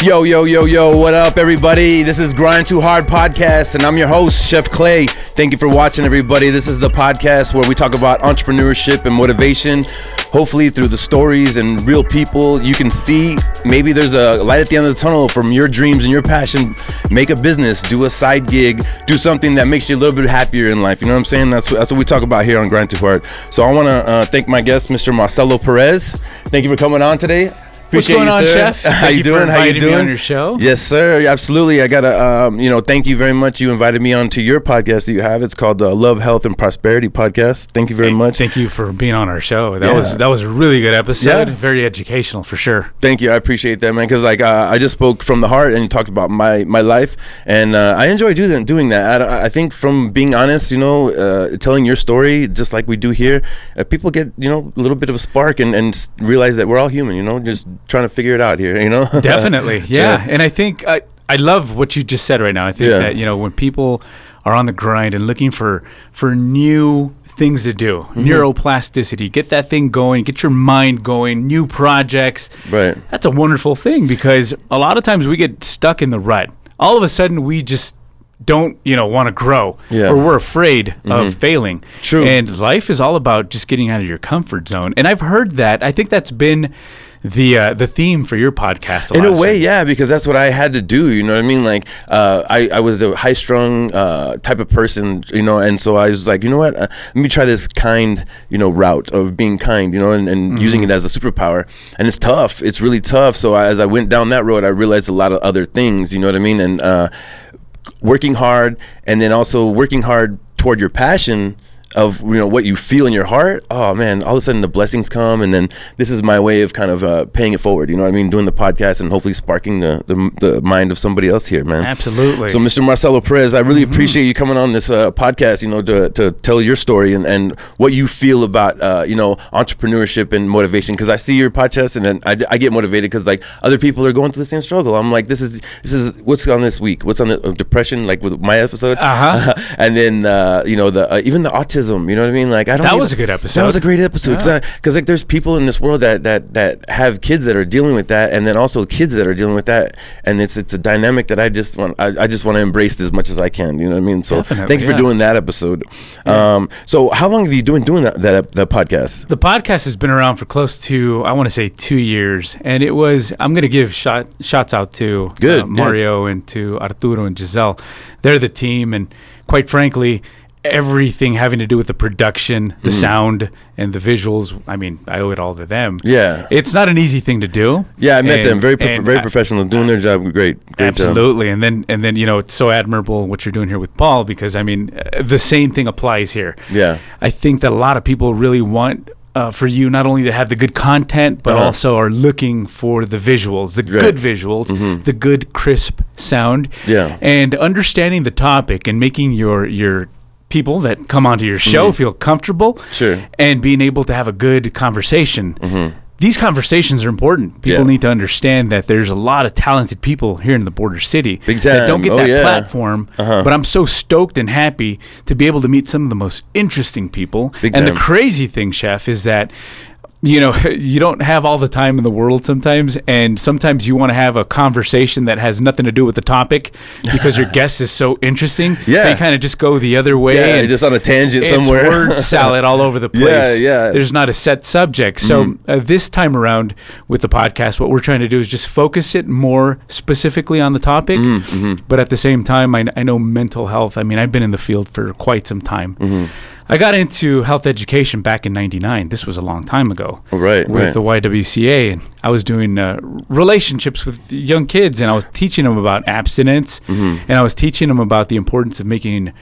Yo, what up, everybody? This is Grind2Hard podcast, and I'm your host, Chef Clay. Thank you for watching, everybody. This is the podcast where we talk about entrepreneurship and motivation. Hopefully, through the stories and real people, you can see maybe there's a light at the end of the tunnel from your dreams and your passion. Make a business, do a side gig, do something that makes you a little bit happier in life. You know what I'm saying? That's what we talk about here on Grind2Hard. So I want to thank my guest, Mr. Marcello Perez. Thank you for coming on today. What's going on, Chef? How you doing? How you doing? Me on your show? Yes, sir. Absolutely. I gotta, thank you very much. You invited me on to your podcast that you have. It's called the Love, Health, and Prosperity podcast. Thank you very much. Thank you for being on our show. That was a really good episode. Yeah. Very educational for sure. Thank you. I appreciate that, man. Because I just spoke from the heart and you talked about my life, and I enjoy doing that. I think from being honest, telling your story just like we do here, people get a little bit of a spark and realize that we're all human. Just trying to figure it out here, Definitely, yeah. And I think I love what you just said right now. I think that when people are on the grind and looking for new things to do, neuroplasticity, get that thing going, get your mind going, new projects. Right. That's a wonderful thing, because a lot of times we get stuck in the rut. All of a sudden we just don't want to grow, or we're afraid of failing. True. And life is all about just getting out of your comfort zone. And I've heard that. I think that's been the theme for your podcast in a way, yeah, because that's what I had to do. You know what I mean? Like I was a high-strung type of person, and so I was like, you know what? Let me try this kind, route of being kind, and using it as a superpower. And it's tough. It's really tough. So as I went down that road, I realized a lot of other things. You know what I mean? And working hard, and then also working hard toward your passion of what you feel in your heart. Oh man, all of a sudden the blessings come, and then this is my way of kind of paying it forward. You know what I mean? Doing the podcast and hopefully sparking the mind of somebody else here, man. Absolutely. So Mr. Marcello Perez, I really appreciate you coming on this podcast, to tell your story and what you feel about entrepreneurship and motivation, because I see your podcast and then I get motivated because like other people are going through the same struggle. I'm like, this is what's on this week, what's on the depression, like with my episode, and then even the autism. You know what I mean? Like that was a good episode. That was a great episode because like there's people in this world that have kids that are dealing with that, and then also kids that are dealing with that, and it's a dynamic that I just want to embrace as much as I can. You know what I mean? So thank you for doing that episode. Yeah. So how long have you been doing that podcast? The podcast has been around for close to, I want to say, 2 years, and I'm going to give shots out to Mario and to Arturo and Giselle. They're the team, and quite frankly, everything having to do with the production, the sound, and the visuals, I owe it all to them. Yeah. It's not an easy thing to do. Yeah, I met them. Very professional, doing their job. Great absolutely. job. And then it's so admirable what you're doing here with Paul, because, the same thing applies here. Yeah. I think that a lot of people really want for you not only to have the good content, but also are looking for the visuals, the good visuals, the good crisp sound. Yeah. And understanding the topic and making your people that come onto your show feel comfortable, and being able to have a good conversation. These conversations are important. People need to understand that there's a lot of talented people here in the border city that don't get that platform. But I'm so stoked and happy to be able to meet some of the most interesting people. And the crazy thing, Chef, is that you don't have all the time in the world sometimes, and sometimes you want to have a conversation that has nothing to do with the topipic because your guest is so interesting. So you kind of just go the other way. Yeah, and just on a tangent somewhere. It's word salad all over the place. Yeah. There's not a set subject. So this time around with the podcast, what we're trying to do is just focus it more specifically on the topic. But at the same time, I know mental health. I've been in the field for quite some time. I got into health education back in '99. This was a long time ago. With the YWCA, and I was doing relationships with young kids, and I was teaching them about abstinence, and I was teaching them about the importance of making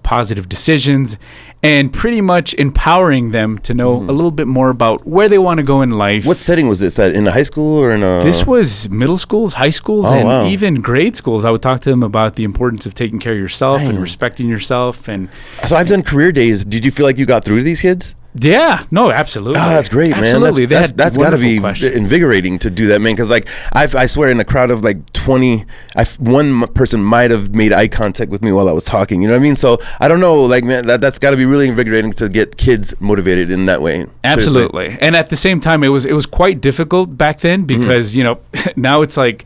positive decisions, and pretty much empowering them to know a little bit more about where they want to go in life. What setting was this? That in the high school or in a... This was middle schools, high schools, and even grade schools. I would talk to them about the importance of taking care of yourself and respecting yourself. And so I've done career days. Did you feel like you got through to these kids? Yeah, no, absolutely. Oh, that's great, man. Absolutely. That's got to be invigorating to do that, man. Because like I swear, in a crowd of like 20, one person might have made eye contact with me while I was talking. You know what I mean? So I don't know, like, man, that's got to be really invigorating to get kids motivated in that way. Absolutely. Seriously. And at the same time, it was quite difficult back then because you know now it's like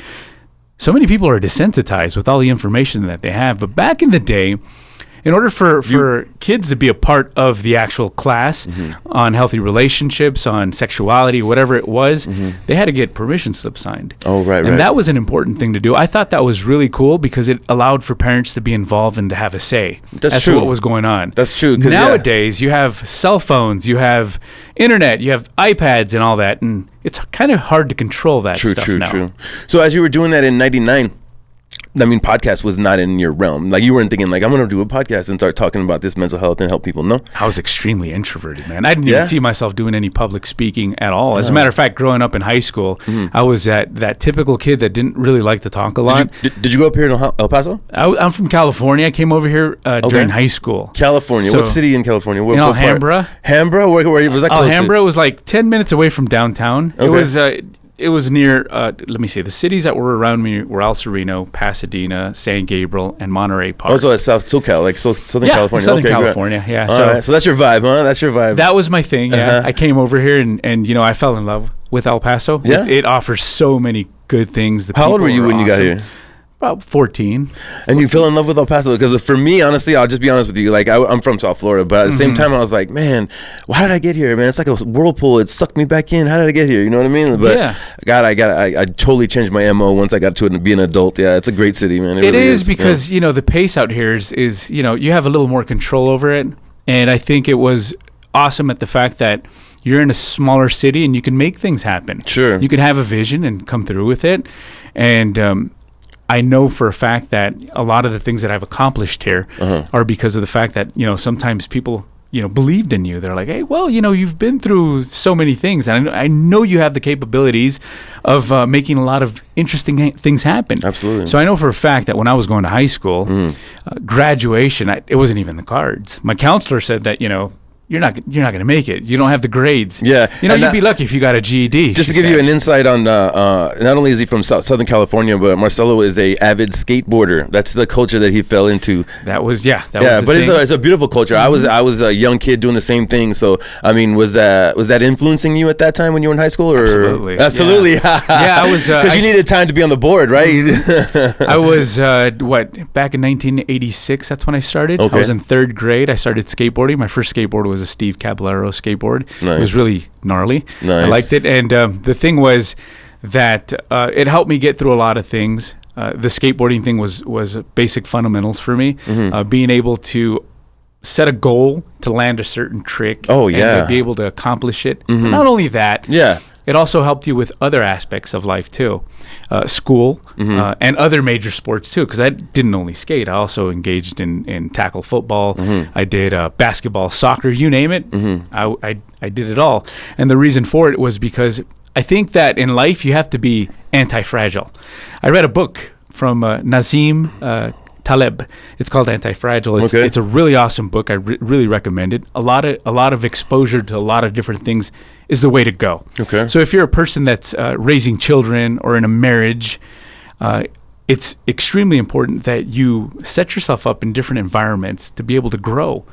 so many people are desensitized with all the information that they have. But back in the day, in order for kids to be a part of the actual class on healthy relationships, on sexuality, whatever it was, they had to get permission slips signed. Oh, right. And that was an important thing to do. I thought that was really cool because it allowed for parents to be involved and to have a say as to what was going on. That's true. Nowadays, you have cell phones, you have internet, you have iPads and all that, and it's kind of hard to control that stuff now. True. So as you were doing that in 99, I mean, podcast was not in your realm. Like, you weren't thinking, like, I'm going to do a podcast and start talking about this mental health and help people, no? I was extremely introverted, man. I didn't even see myself doing any public speaking at all. As a matter of fact, growing up in high school, I was that typical kid that didn't really like to talk a lot. Did you go up here in El Paso? I'm from California. I came over here during high school. California. What city in California? In Alhambra. Alhambra? Where was that close to? Alhambra was like 10 minutes away from downtown. It was near, let me see, the cities that were around me were El Sereno, Pasadena, San Gabriel, and Monterey Park. Also at Southern California. Southern California, yeah. So that's your vibe, huh? That's your vibe. That was my thing, yeah. I came over here and I fell in love with El Paso. Yeah. It offers so many good things. How old were you when you got here? About 14. And you fell in love with El Paso? Because for me, honestly, I'll just be honest with you. Like, I'm from South Florida, but at the same time, I was like, man, why did I get here, man? It's like a whirlpool. It sucked me back in. How did I get here? You know what I mean? But God, I totally changed my MO once I got to it and be an adult. Yeah, it's a great city, man. It really is because, the pace out here is, you have a little more control over it. And I think it was awesome at the fact that you're in a smaller city and you can make things happen. Sure. You can have a vision and come through with it. And, I know for a fact that a lot of the things that I've accomplished here are because of the fact that, sometimes people, believed in you. They're like, hey, well, you've been through so many things. And I know you have the capabilities of making a lot of interesting things happen. Absolutely. So I know for a fact that when I was going to high school, graduation, it wasn't even in the cards. My counselor said that, you're not going to make it. You don't have the grades. Yeah. You'd be lucky if you got a GED. Just to give you an insight on, not only is he from Southern California, but Marcello is a avid skateboarder. That's the culture that he fell into. That was but it's a beautiful culture. I was a young kid doing the same thing. So, I mean, was that influencing you at that time when you were in high school? Or? Absolutely. Yeah, I was. Because you needed time to be on the board, right? I was, back in 1986, that's when I started. Okay. I was in third grade. I started skateboarding. My first skateboard was a Steve Caballero skateboard. Nice. It was really gnarly. Nice. I liked it. And the thing was that it helped me get through a lot of things. The skateboarding thing was basic fundamentals for me. Being able to set a goal to land a certain trick. Oh, yeah. And to be able to accomplish it. But not only that. Yeah. It also helped you with other aspects of life too, school and other major sports too. Because I didn't only skate; I also engaged in tackle football. I did basketball, soccer, you name it. I did it all. And the reason for it was because I think that in life you have to be anti-fragile. I read a book from Nassim Taleb. It's called Anti-Fragile. It's a really awesome book. I really recommend it. A lot of exposure to a lot of different things is the way to go. Okay. So if you're a person that's raising children or in a marriage, it's extremely important that you set yourself up in different environments to be able to grow.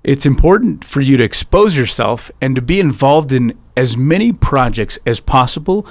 It's important for you to expose yourself and to be involved in as many projects as possible,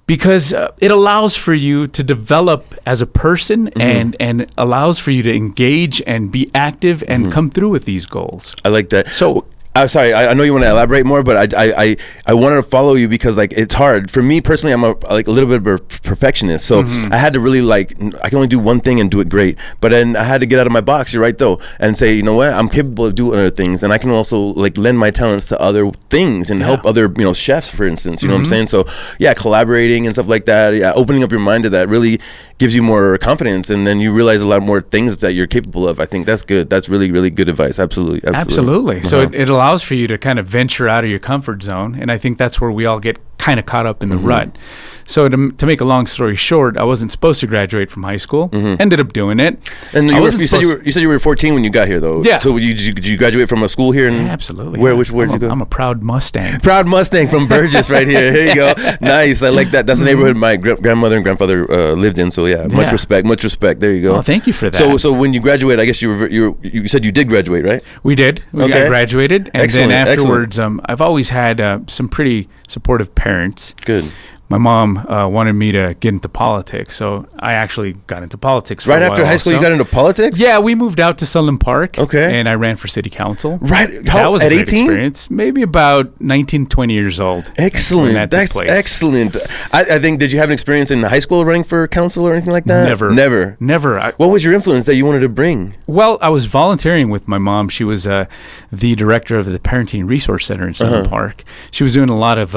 because it allows for you to develop as a person and allows for you to engage and be active and come through with these goals. I like that. So sorry, I know you want to elaborate more, but I wanted to follow you because like it's hard for me personally. I'm a little bit of a perfectionist, so I had to really I can only do one thing and do it great. But then I had to get out of my box. You're right though, and say, you know what, I'm capable of doing other things, and I can also lend my talents to other things and help other chefs, for instance. You know what I'm saying? So yeah, collaborating and stuff like that. Yeah, opening up your mind to that really gives you more confidence, and then you realize a lot more things that you're capable of. I think that's good. That's really, really good advice. Absolutely. So it allows for you to kind of venture out of your comfort zone, and I think that's where we all get kind of caught up in the rut. So to make a long story short, I wasn't supposed to graduate from high school. Ended up doing it. And you said you were 14 when you got here, though. Yeah. So did you graduate from a school here? Absolutely. Where'd you go? I'm a proud Mustang. Proud Mustang from Burgess, right here. Here you go. Nice. I like that. That's the neighborhood my grandmother and grandfather lived in. So yeah, much respect. There you go. Well, thank you for that. So when you graduate, I guess you said you did graduate, right? We did. I graduated, and then afterwards, I've always had some pretty supportive parents. Good. my mom wanted me to get into politics, so I actually got into politics. For right a after while high school, also. you got into politics? Yeah, we moved out to Sunland Park. Okay. And I ran for city council. Right. That was at a great 18? experience. Maybe about 19, 20 years old. Excellent. That's excellent. I think, did you have an experience in high school running for council or anything like that? Never. What was your influence that you wanted to bring? Well, I was volunteering with my mom. She was the director of the Parenting Resource Center in Sunland Park. She was doing a lot of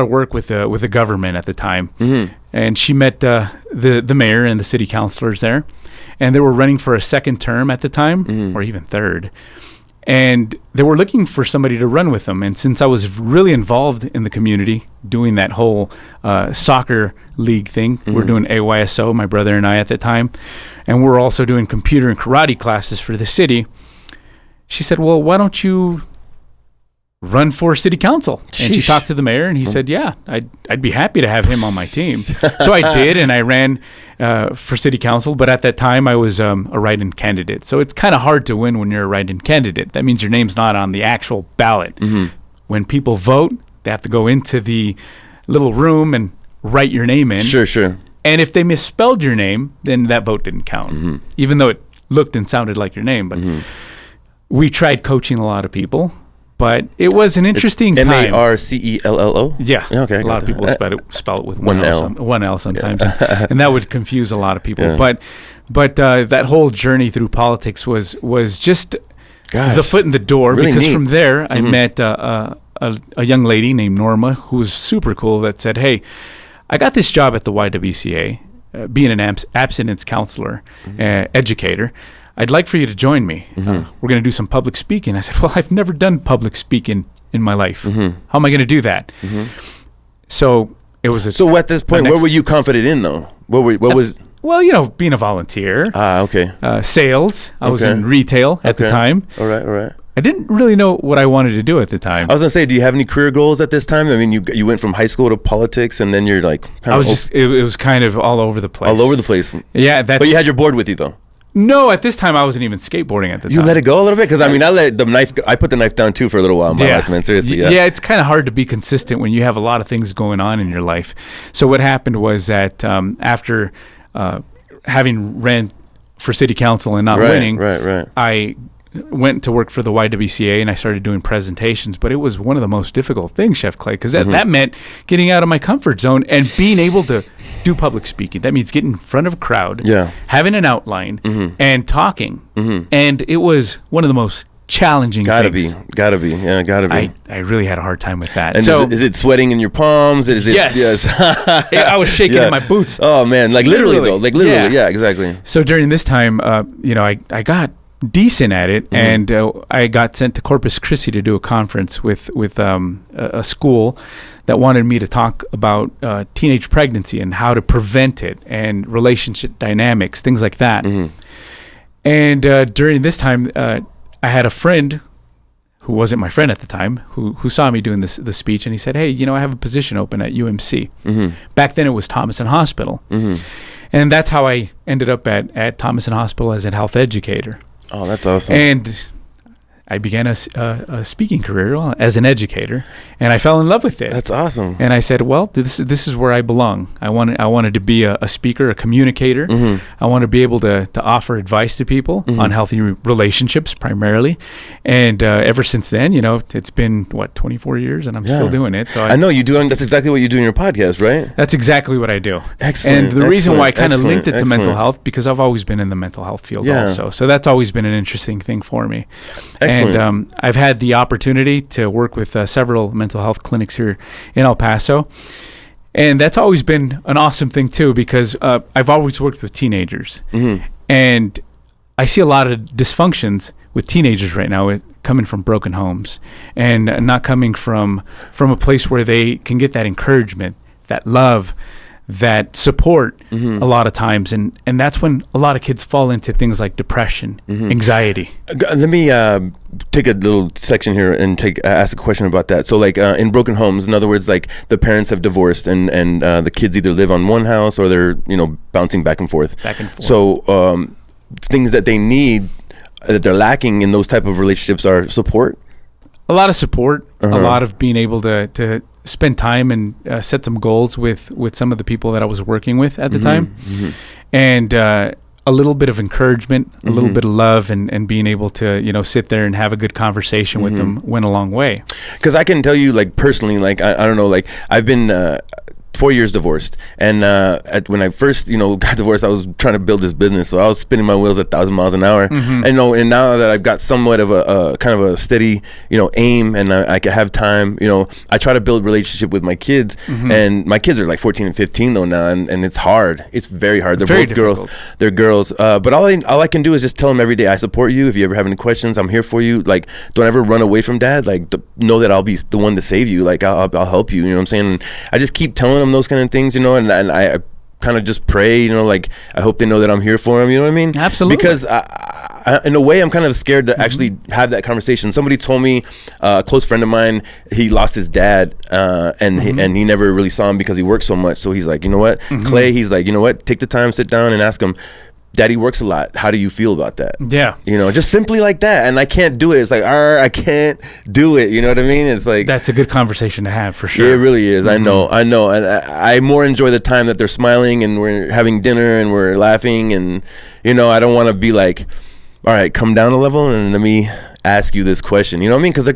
work with the government at the time. Mm-hmm. And she met the mayor and the city councilors there, and they were running for a second term at the time, or even third. And they were looking for somebody to run with them. And since I was really involved in the community, doing that whole soccer league thing, we're doing AYSO, my brother and I at the time, and we're also doing computer and karate classes for the city. She said, well, why don't you run for city council? Sheesh. And she talked to the mayor, and he said, yeah, I'd be happy to have him on my team. So I did, and I ran for city council. But at that time, I was a write-in candidate. So it's kind of hard to win when you're a write-in candidate. That means your name's not on the actual ballot. When people vote, they have to go into the little room and write your name in. Sure. And if they misspelled your name, then that vote didn't count, even though it looked and sounded like your name. But we tried coaching a lot of people. But it was an interesting time. Marcello? Yeah. Okay. A lot of people spell it with one L sometimes. And that would confuse a lot of people. Yeah. But that whole journey through politics was just the foot in the door. Really because neat. From there, I met a young lady named Norma who was super cool that said, hey, I got this job at the YWCA, being an abstinence counselor, educator. I'd like for you to join me. We're going to do some public speaking. I said, well, I've never done public speaking in my life. How am I going to do that? So it was So at this point, what were you confident in, though? What was... Well, being a volunteer. Okay. Sales. I was in retail at the time. All right. I didn't really know what I wanted to do at the time. I was going to say, do you have any career goals at this time? I mean, you went from high school to politics, and then you're like... It was kind of all over the place. All over the place. Yeah. But you had your board with you, though. No, at this time I wasn't even skateboarding at the time. You let it go a little bit? Because I mean, I put the knife down too for a little while in my life, man. Seriously, yeah. It's kind of hard to be consistent when you have a lot of things going on in your life. So what happened was that after having ran for city council and not winning, I went to work for the YWCA and I started doing presentations. But it was one of the most difficult things, Chef Clay, because that meant getting out of my comfort zone and being able to do public speaking. That means getting in front of a crowd, having an outline, and talking. And it was one of the most challenging things. Gotta be. I really had a hard time with that. And so is it sweating in your palms? Yes. I was shaking in my boots. Oh man, literally though. Literally, yeah, exactly. So during this time, I got decent at it, and I got sent to Corpus Christi to do a conference with a school that wanted me to talk about teenage pregnancy and how to prevent it and relationship dynamics, things like that. And during this time, I had a friend who wasn't my friend at the time who saw me doing the speech, and he said, hey, I have a position open at UMC. Back then it was Thomason Hospital. And that's how I ended up at Thomason Hospital as a health educator. Oh, that's awesome. And I began a speaking career as an educator, and I fell in love with it. That's awesome. And I said, well, this is where I belong. I wanted to be a speaker, a communicator. I want to be able to offer advice to people on healthy relationships primarily. And ever since then, it's been 24 years, and I'm still doing it. So I know you do. That's exactly what you do in your podcast, right? That's exactly what I do. Excellent. And the reason why I kind of linked it to mental health, because I've always been in the mental health field also. So that's always been an interesting thing for me. Excellent. And I've had the opportunity to work with several mental health clinics here in El Paso. And that's always been an awesome thing, too, because I've always worked with teenagers. And I see a lot of dysfunctions with teenagers right now coming from broken homes and not coming from a place where they can get that encouragement, that love, that support a lot of times, and that's when a lot of kids fall into things like depression, anxiety. Let me take a little section here and ask a question about that. So in broken homes, in other words, like the parents have divorced and the kids either live on one house or they're bouncing back and forth. So things that they need that they're lacking in those type of relationships are support. A lot of support, a lot of being able to spend time and set some goals with some of the people that I was working with at the time. And a little bit of encouragement, a little bit of love, and being able to, you know, sit there and have a good conversation with them went a long way. Because I can tell you, like, personally, like, I don't know, like, I've been 4 years divorced, and when I first, you know, got divorced, I was trying to build this business, so I was spinning my wheels at 1,000 miles an hour. And and now that I've got somewhat of a kind of a steady, you know, aim, and I can have time, you know, I try to build relationship with my kids, and my kids are like 14 and 15 though now, and it's hard. It's very hard. They're both girls. They're girls, but all I can do is just tell them every day, I support you. If you ever have any questions, I'm here for you. Like, don't ever run away from dad. Like, know that I'll be the one to save you. Like, I'll help you. You know what I'm saying? And I just keep telling them those kind of things, you know, and I kind of just pray, you know, like, I hope they know that I'm here for them, you know what I mean? Absolutely. Because I, in a way, I'm kind of scared to actually have that conversation. Somebody told me, a close friend of mine, he lost his dad, and he never really saw him because he worked so much. So he's like, you know what, Clay, he's like, you know what, take the time, sit down and ask him, Daddy works a lot. How do you feel about that? Yeah. You know, just simply like that. And I can't do it. It's like, I can't do it. You know what I mean? It's like, that's a good conversation to have for sure. Yeah, it really is. I know. And I more enjoy the time that they're smiling and we're having dinner and we're laughing. And, you know, I don't want to be like, all right, come down a level and let me ask you this question. You know what I mean? Because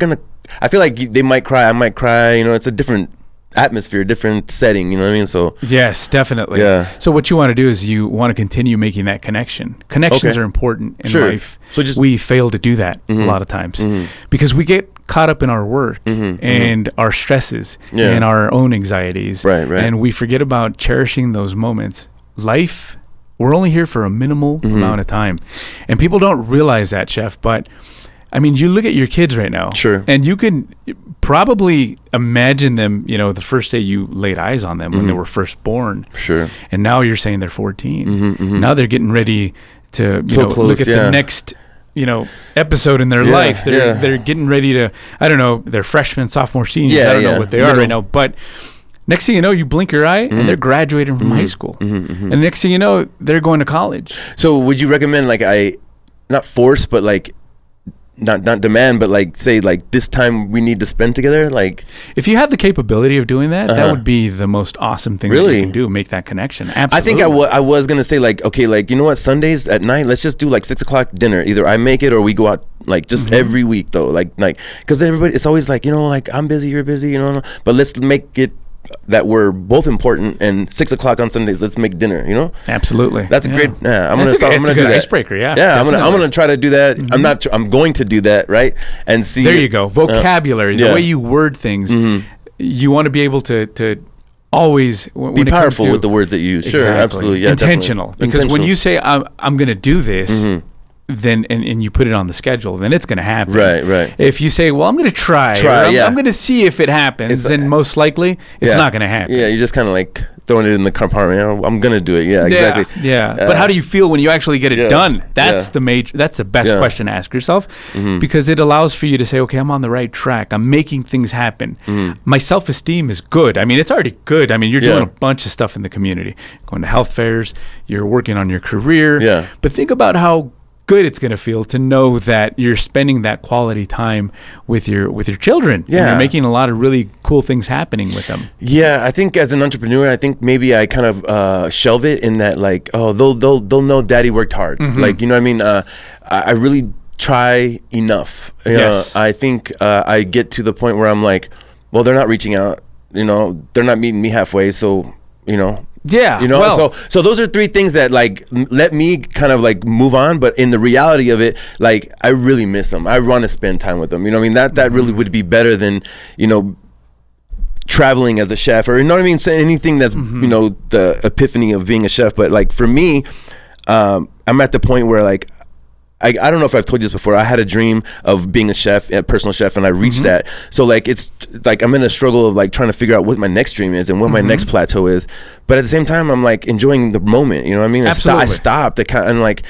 I feel like they might cry. I might cry. You know, it's a different atmosphere, different setting, you know what I mean? So yes, definitely. Yeah. So what you want to do is you want to continue making that connection. Connections are important in life. So we fail to do that a lot of times because we get caught up in our work and our stresses and our own anxieties, and we forget about cherishing those moments. Life, we're only here for a minimal amount of time, and people don't realize that, Chef, but I mean, you look at your kids right now, and you can probably imagine them, you know, the first day you laid eyes on them when they were first born. And now you're saying they're 14. Now they're getting ready to look at the next, you know, episode in their life. They're getting ready to, I don't know, they're freshmen, sophomore, seniors. I don't know what they are right now, but next thing you know, you blink your eye and they're graduating from high school. And the next thing you know, they're going to college. So would you recommend, like, not force, but like, not demand, but like, say, like, this time we need to spend together? Like, if you have the capability of doing that, that would be the most awesome thing that you can do, make that connection. Absolutely. I think I was gonna say, like, okay, like, you know what, Sundays at night, let's just do like 6 o'clock dinner. Either I make it or we go out, like, just every week though, like because everybody, it's always like, you know, like, I'm busy, you're busy, you know, but let's make it that we're both important, and 6 o'clock on Sundays, let's make dinner, you know? Absolutely. That's a great, I'm going to do that. Icebreaker, I'm going to try to do that. I'm going to do that, right? And see. There you go. Vocabulary, the way you word things, you want to be able to always be powerful with the words that you use. Sure, absolutely. Yeah, intentional. Because when you say, I'm going to do this, then and you put it on the schedule, then it's going to happen. Right. If you say, well, I'm going to try I'm going to see if it happens, then most likely it's not going to happen. Yeah, you're just kind of like throwing it in the compartment. You know, I'm going to do it. Yeah, exactly. Yeah. But how do you feel when you actually get it done? That's that's the best question to ask yourself, because it allows for you to say, okay, I'm on the right track. I'm making things happen. My self-esteem is good. I mean, it's already good. I mean, you're doing a bunch of stuff in the community, going to health fairs, you're working on your career. Yeah. But think about how good it's going to feel to know that you're spending that quality time with your children. Yeah. And you're making a lot of really cool things happening with them. Yeah, I think as an entrepreneur, I think maybe I kind of shelve it in that, like, oh, they'll know Daddy worked hard. Like, you know what I mean? I really try enough. Yes. I think I get to the point where I'm like, well, they're not reaching out, you know, they're not meeting me halfway, so, you know. Yeah, you know, so those are three things that, like, let me kind of like move on. But in the reality of it, like, I really miss them. I want to spend time with them. You know what I mean? That really would be better than, you know, traveling as a chef, or, you know what I mean? So anything that's, you know, the epiphany of being a chef. But like, for me, I'm at the point where, like, I don't know if I've told you this before. I had a dream of being a chef, a personal chef, and I reached that. So, like, it's like I'm in a struggle of, like, trying to figure out what my next dream is and what my next plateau is. But at the same time, I'm like enjoying the moment. You know what I mean? Absolutely. I stopped and like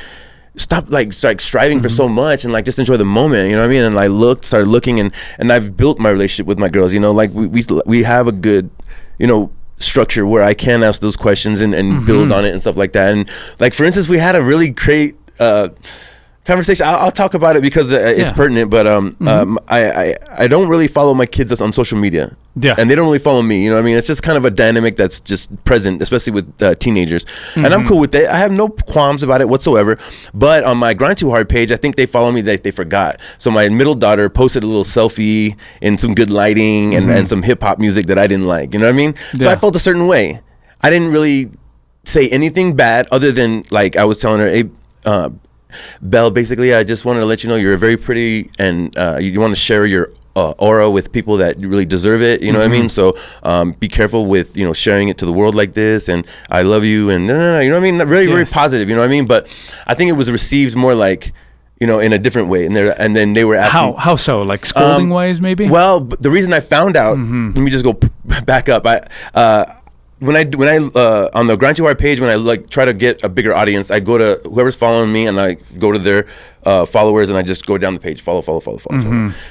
stopped like striving for so much, and like just enjoy the moment. You know what I mean? And I started looking, and I've built my relationship with my girls. You know, like we have a good, you know, structure where I can ask those questions and build on it and stuff like that. And like, for instance, we had a really great kind conversation. I'll talk about it because it's pertinent. But I don't really follow my kids on social media. Yeah, and they don't really follow me. You know what I mean? It's just kind of a dynamic that's just present, especially with teenagers. And I'm cool with it. I have no qualms about it whatsoever. But on my Grind2Hard page, I think they follow me. They forgot. So my middle daughter posted a little selfie in some good lighting and some hip hop music that I didn't like. You know what I mean? So I felt a certain way. I didn't really say anything bad other than like I was telling her, hey, Belle, basically, I just wanted to let you know you're very pretty and you want to share your aura with people that really deserve it. You know what I mean? So be careful with, you know, sharing it to the world like this. And I love you. And no, you know what I mean? Really, very positive. You know what I mean? But I think it was received more like, you know, in a different way. And then they were asking. How so? Like scolding wise, maybe? Well, the reason I found out, let me just go back up. When I on the Grind2Hard page, when I like try to get a bigger audience, I go to whoever's following me and I go to their followers and I just go down the page, follow.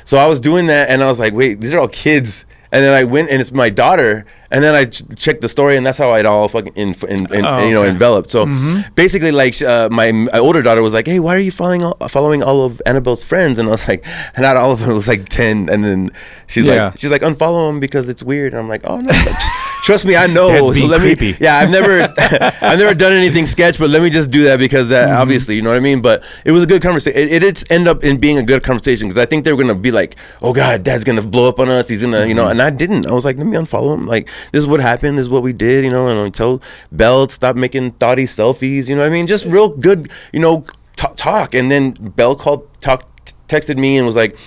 So I was doing that and I was like, wait, these are all kids. And then I went and it's my daughter, and then I checked the story, and that's how it all fucking enveloped. So basically, like my older daughter was like, "Hey, why are you following all of Annabelle's friends?" And I was like, not all of them. It was like 10. And then she's like, unfollow them because it's weird. And I'm like, oh no, trust me, I know. So let me. Yeah, I've never done anything sketch, but let me just do that because obviously, you know what I mean. But it was a good conversation. It did end up in being a good conversation because I think they were gonna be like, oh God, Dad's gonna blow up on us. He's gonna, you know. And I didn't. I was like, let me unfollow him. Like, this is what happened. This is what we did, you know. And I told Belle to stop making thoughty selfies, you know what I mean? Just real good, you know, talk. And then Belle texted me and was like,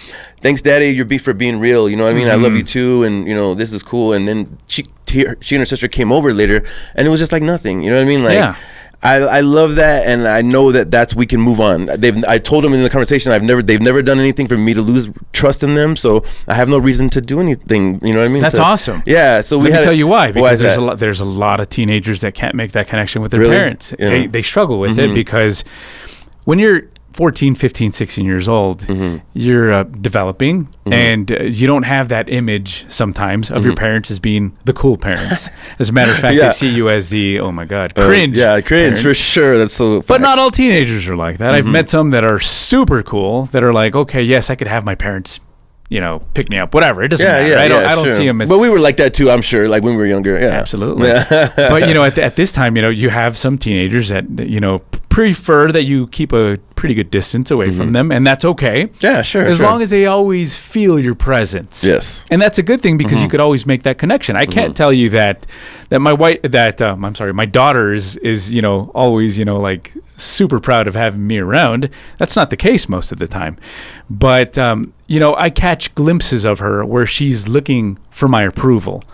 thanks, Daddy, you're for being real. You know what I mean? I love you too. And, you know, this is cool. And then she and her sister came over later and it was just like nothing. You know what I mean? Like, I love that, and I know that we can move on. I told them in the conversation they've never done anything for me to lose trust in them, so I have no reason to do anything. You know what I mean? That's awesome. Yeah. So let me tell you why. Because there's a lot of teenagers that can't make that connection with their parents. Yeah. They struggle with it because when you're 14, 15, 16 years old, you're developing, and you don't have that image sometimes of your parents as being the cool parents. As a matter of fact, they see you as the, oh my God, cringe. Cringe parent. For sure. That's so fact. But not all teenagers are like that. I've met some that are super cool that are like, okay, yes, I could have my parents, you know, pick me up, whatever. It doesn't matter. I don't see them as... But we were like that too, I'm sure, like when we were younger. Yeah, absolutely. But, you know, at this time, you know, you have some teenagers that, you know, prefer that you keep a pretty good distance away from them, and that's okay. Yeah, sure. As long as they always feel your presence. Yes. And that's a good thing because you could always make that connection. I can't tell you that my daughter is, you know, always, you know, like super proud of having me around. That's not the case most of the time. But you know, I catch glimpses of her where she's looking for my approval.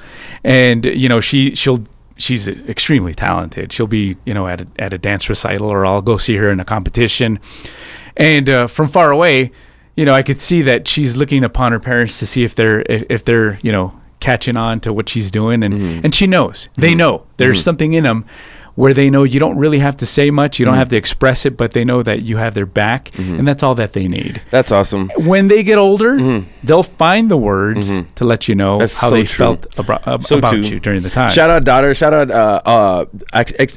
And, you know, she's extremely talented. She'll be, you know, at a dance recital, or I'll go see her in a competition. And from far away, you know, I could see that she's looking upon her parents to see if they're, you know, catching on to what she's doing. And she knows. They know. There's something in them where they know you don't really have to say much. You don't have to express it, but they know that you have their back, and that's all that they need. That's awesome. When they get older, they'll find the words to let you know how they felt about you during the time. Shout out daughter. Shout out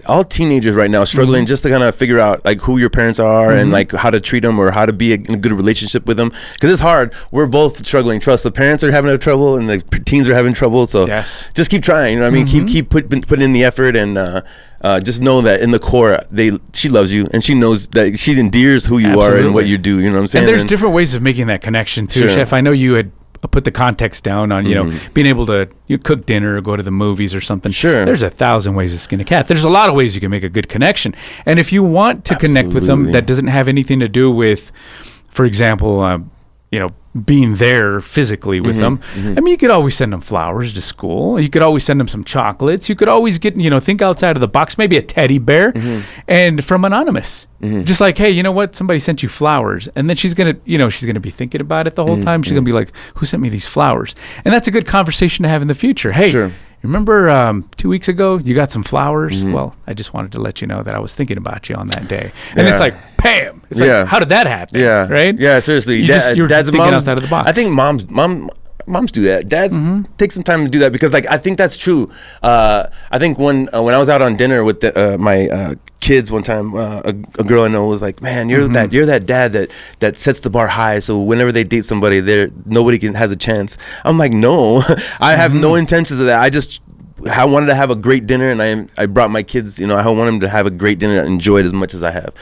all teenagers right now struggling just to kind of figure out like who your parents are and like how to treat them or how to be in a good relationship with them. Because it's hard. We're both struggling. Trust, the parents are having trouble and the teens are having trouble. So just keep trying. You know what I mean? Keep putting in the effort and just know that in the core, she loves you and she knows that she endears who you are and what you do. You know what I'm saying? And there's different ways of making that connection too, Chef. I know you had put the context down on, you know, being able to cook dinner or go to the movies or something. Sure. There's 1,000 ways to skin a cat. There's a lot of ways you can make a good connection. And if you want to connect with them, that doesn't have anything to do with, for example, you know, being there physically with them. I mean, you could always send them flowers to school. You could always send them some chocolates. You could always get, you know, think outside of the box, maybe a teddy bear and from anonymous. Just like, hey, you know what? Somebody sent you flowers. And then she's going to be thinking about it the whole time. She's going to be like, who sent me these flowers? And that's a good conversation to have in the future. Hey, remember 2 weeks ago you got some flowers? Well, I just wanted to let you know that I was thinking about you on that day. And it's like, bam! It's like, how did that happen? Yeah, right? Yeah, seriously. You're just thinking outside of the box. I think moms do that. Dads take some time to do that because, like, I think that's true. I think when I was out on dinner with my kids one time, a girl I know was like, man, you're that dad that sets the bar high, so whenever they date somebody, nobody has a chance. I'm like, no, I have no intentions of that. I wanted to have a great dinner, and I brought my kids, I want them to have a great dinner and enjoy it as much as I have.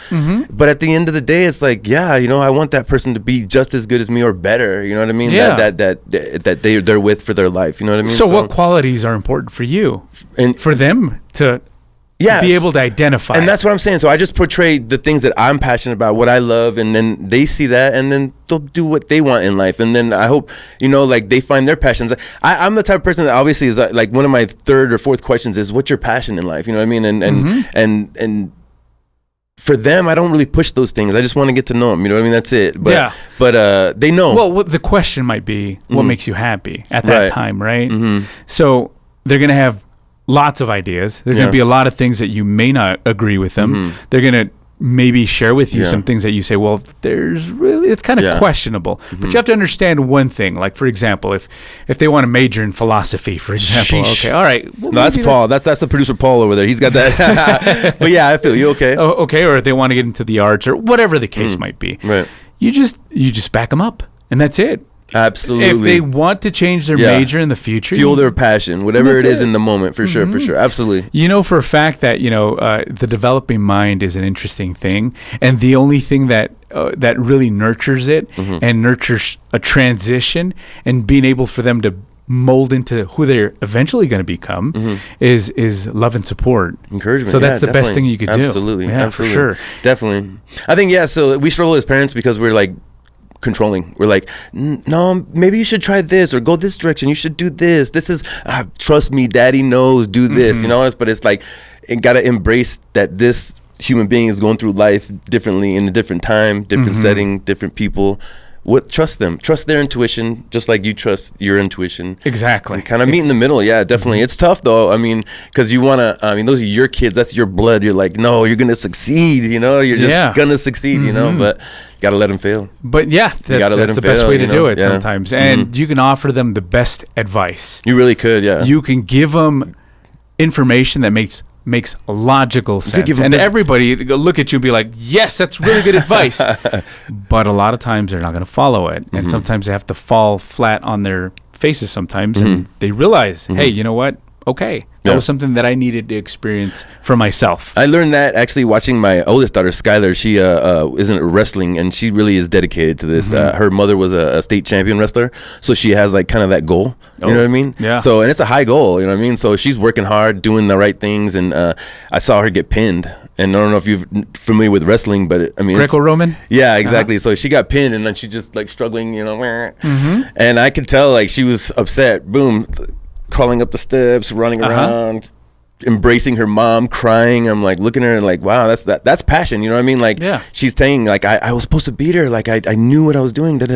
But at the end of the day, it's like, I want that person to be just as good as me or better, you know what I mean? Yeah. That they're with for their life, you know what I mean? So what qualities are important for you and for them to be able to identify? And that's what I'm saying. So I just portray the things that I'm passionate about, what I love, and then they see that, and then they'll do what they want in life. And then I hope, like they find their passions. I'm the type of person that obviously is like one of my third or fourth questions is, what's your passion in life? You know what I mean? And for them, I don't really push those things. I just want to get to know them. You know what I mean? That's it. But, but they know. Well, the question might be, what makes you happy at that time, right? So they're going to have lots of ideas. There's going to be a lot of things that you may not agree with them. They're going to maybe share with you some things that you say, well, it's kind of questionable. But you have to understand one thing. Like, for example, if they want to major in philosophy, for example, okay, all right. Well, no, that's Paul. That's the producer Paul over there. He's got that. But yeah, I feel you. Okay. Okay. Or if they want to get into the arts or whatever the case might be, right? You just back them up, and that's it. Absolutely. If they want to change their major in the future, fuel their passion, whatever it is in the moment, for sure. Absolutely. You know for a fact that the developing mind is an interesting thing, and the only thing that really nurtures it and nurtures a transition and being able for them to mold into who they're eventually going to become is love and support, encouragement. So that's the best thing you could do. Absolutely. For sure. Definitely. I think so we struggle as parents because we're like controlling. We're like, no, maybe you should try this or go this direction. You should do this. This is trust me, daddy knows, do this, but it's like, it got to embrace that this human being is going through life differently in a different time, different setting, different people. Trust them, trust their intuition, just like you trust your intuition. Exactly. Kind of meet in the middle. Yeah, definitely. It's tough though. I mean, because you want to, those are your kids, that's your blood. You're like, no, you're going to succeed, you're just going to succeed, but you got to let them fail. But that's the best way to do it sometimes. And you can offer them the best advice. You really could, yeah. You can give them information that makes logical sense, and everybody look at you and be like, yes, that's really good advice. But a lot of times they're not going to follow it, and sometimes they have to fall flat on their faces sometimes, and they realize, hey, you know what, okay, that was something that I needed to experience for myself. I learned that actually watching my oldest daughter, Skylar. She is in wrestling, and she really is dedicated to this. Her mother was a state champion wrestler, so she has like kind of that goal. You know what I mean? Yeah. So, and it's a high goal, you know what I mean? So she's working hard, doing the right things, and I saw her get pinned. And I don't know if you're familiar with wrestling, but Greco-Roman? Yeah, exactly. So she got pinned, and then she just like struggling, and I could tell like she was upset. Boom. Crawling up the steps, running around, embracing her mom, crying. I'm like looking at her and like, wow, that's passion. You know what I mean? Like, she's saying like, I was supposed to beat her. Like, I knew what I was doing. And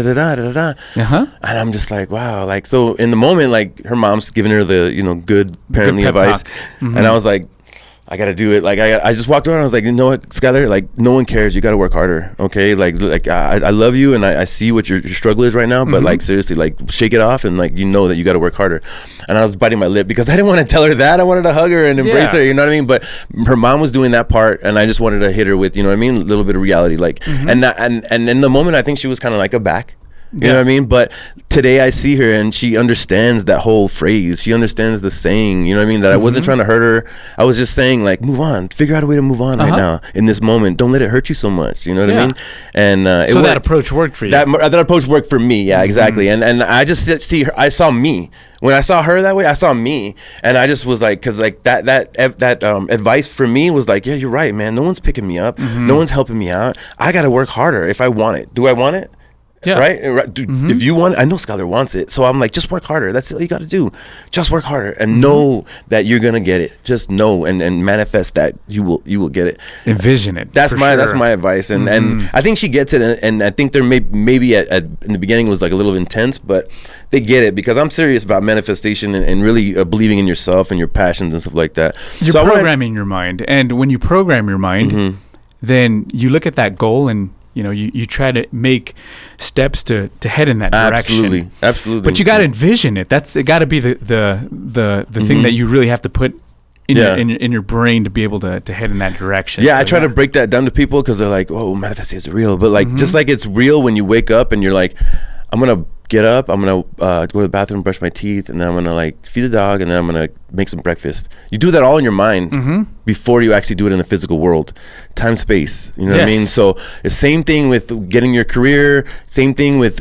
I'm just like, wow. Like, so in the moment, like her mom's giving her the good parenting advice, and I was like, I gotta do it. Like I just walked around. I was like, you know what, Skylar? Like no one cares. You gotta work harder. Okay. Like I love you, and I see what your struggle is right now. But like seriously, like shake it off, and like that you gotta work harder. And I was biting my lip because I didn't want to tell her that. I wanted to hug her and embrace her. You know what I mean? But her mom was doing that part, and I just wanted to hit her with a little bit of reality. Like and in the moment, I think she was kind of like aback. You know what I mean? But today I see her and she understands that whole phrase. She understands the saying, you know what I mean? That I wasn't trying to hurt her. I was just saying like, move on, figure out a way to move on right now in this moment. Don't let it hurt you so much. You know what I mean? And so that approach worked for you. That approach worked for me. Yeah, exactly. And I just see her. I saw me. When I saw her that way, I saw me, and I just was like, because like that advice for me was like, yeah, you're right, man. No one's picking me up. No one's helping me out. I got to work harder if I want it. Do I want it? Yeah. Right? Dude, if you want it, I know Skylar wants it. So I'm like, just work harder. That's all you got to do. Just work harder and know that you're going to get it. Just know and manifest that you will get it. Envision it. That's my advice. And I think she gets it. And I think there maybe in the beginning was like a little intense, but they get it because I'm serious about manifestation and really believing in yourself and your passions and stuff like that. You're programming your mind. And when you program your mind, then you look at that goal and you try to make steps to head in that direction. Absolutely. But you got to envision it. It got to be the thing that you really have to put in your brain to be able to head in that direction. Yeah, so I try to break that down to people because they're like, oh, manifesting is real. But like, just like it's real when you wake up and you're like, I'm going to get up, I'm going to go to the bathroom, brush my teeth, and then I'm going to like feed the dog, and then I'm going to make some breakfast. You do that all in your mind before you actually do it in the physical world. Time, space, you know what I mean? So the same thing with getting your career, same thing with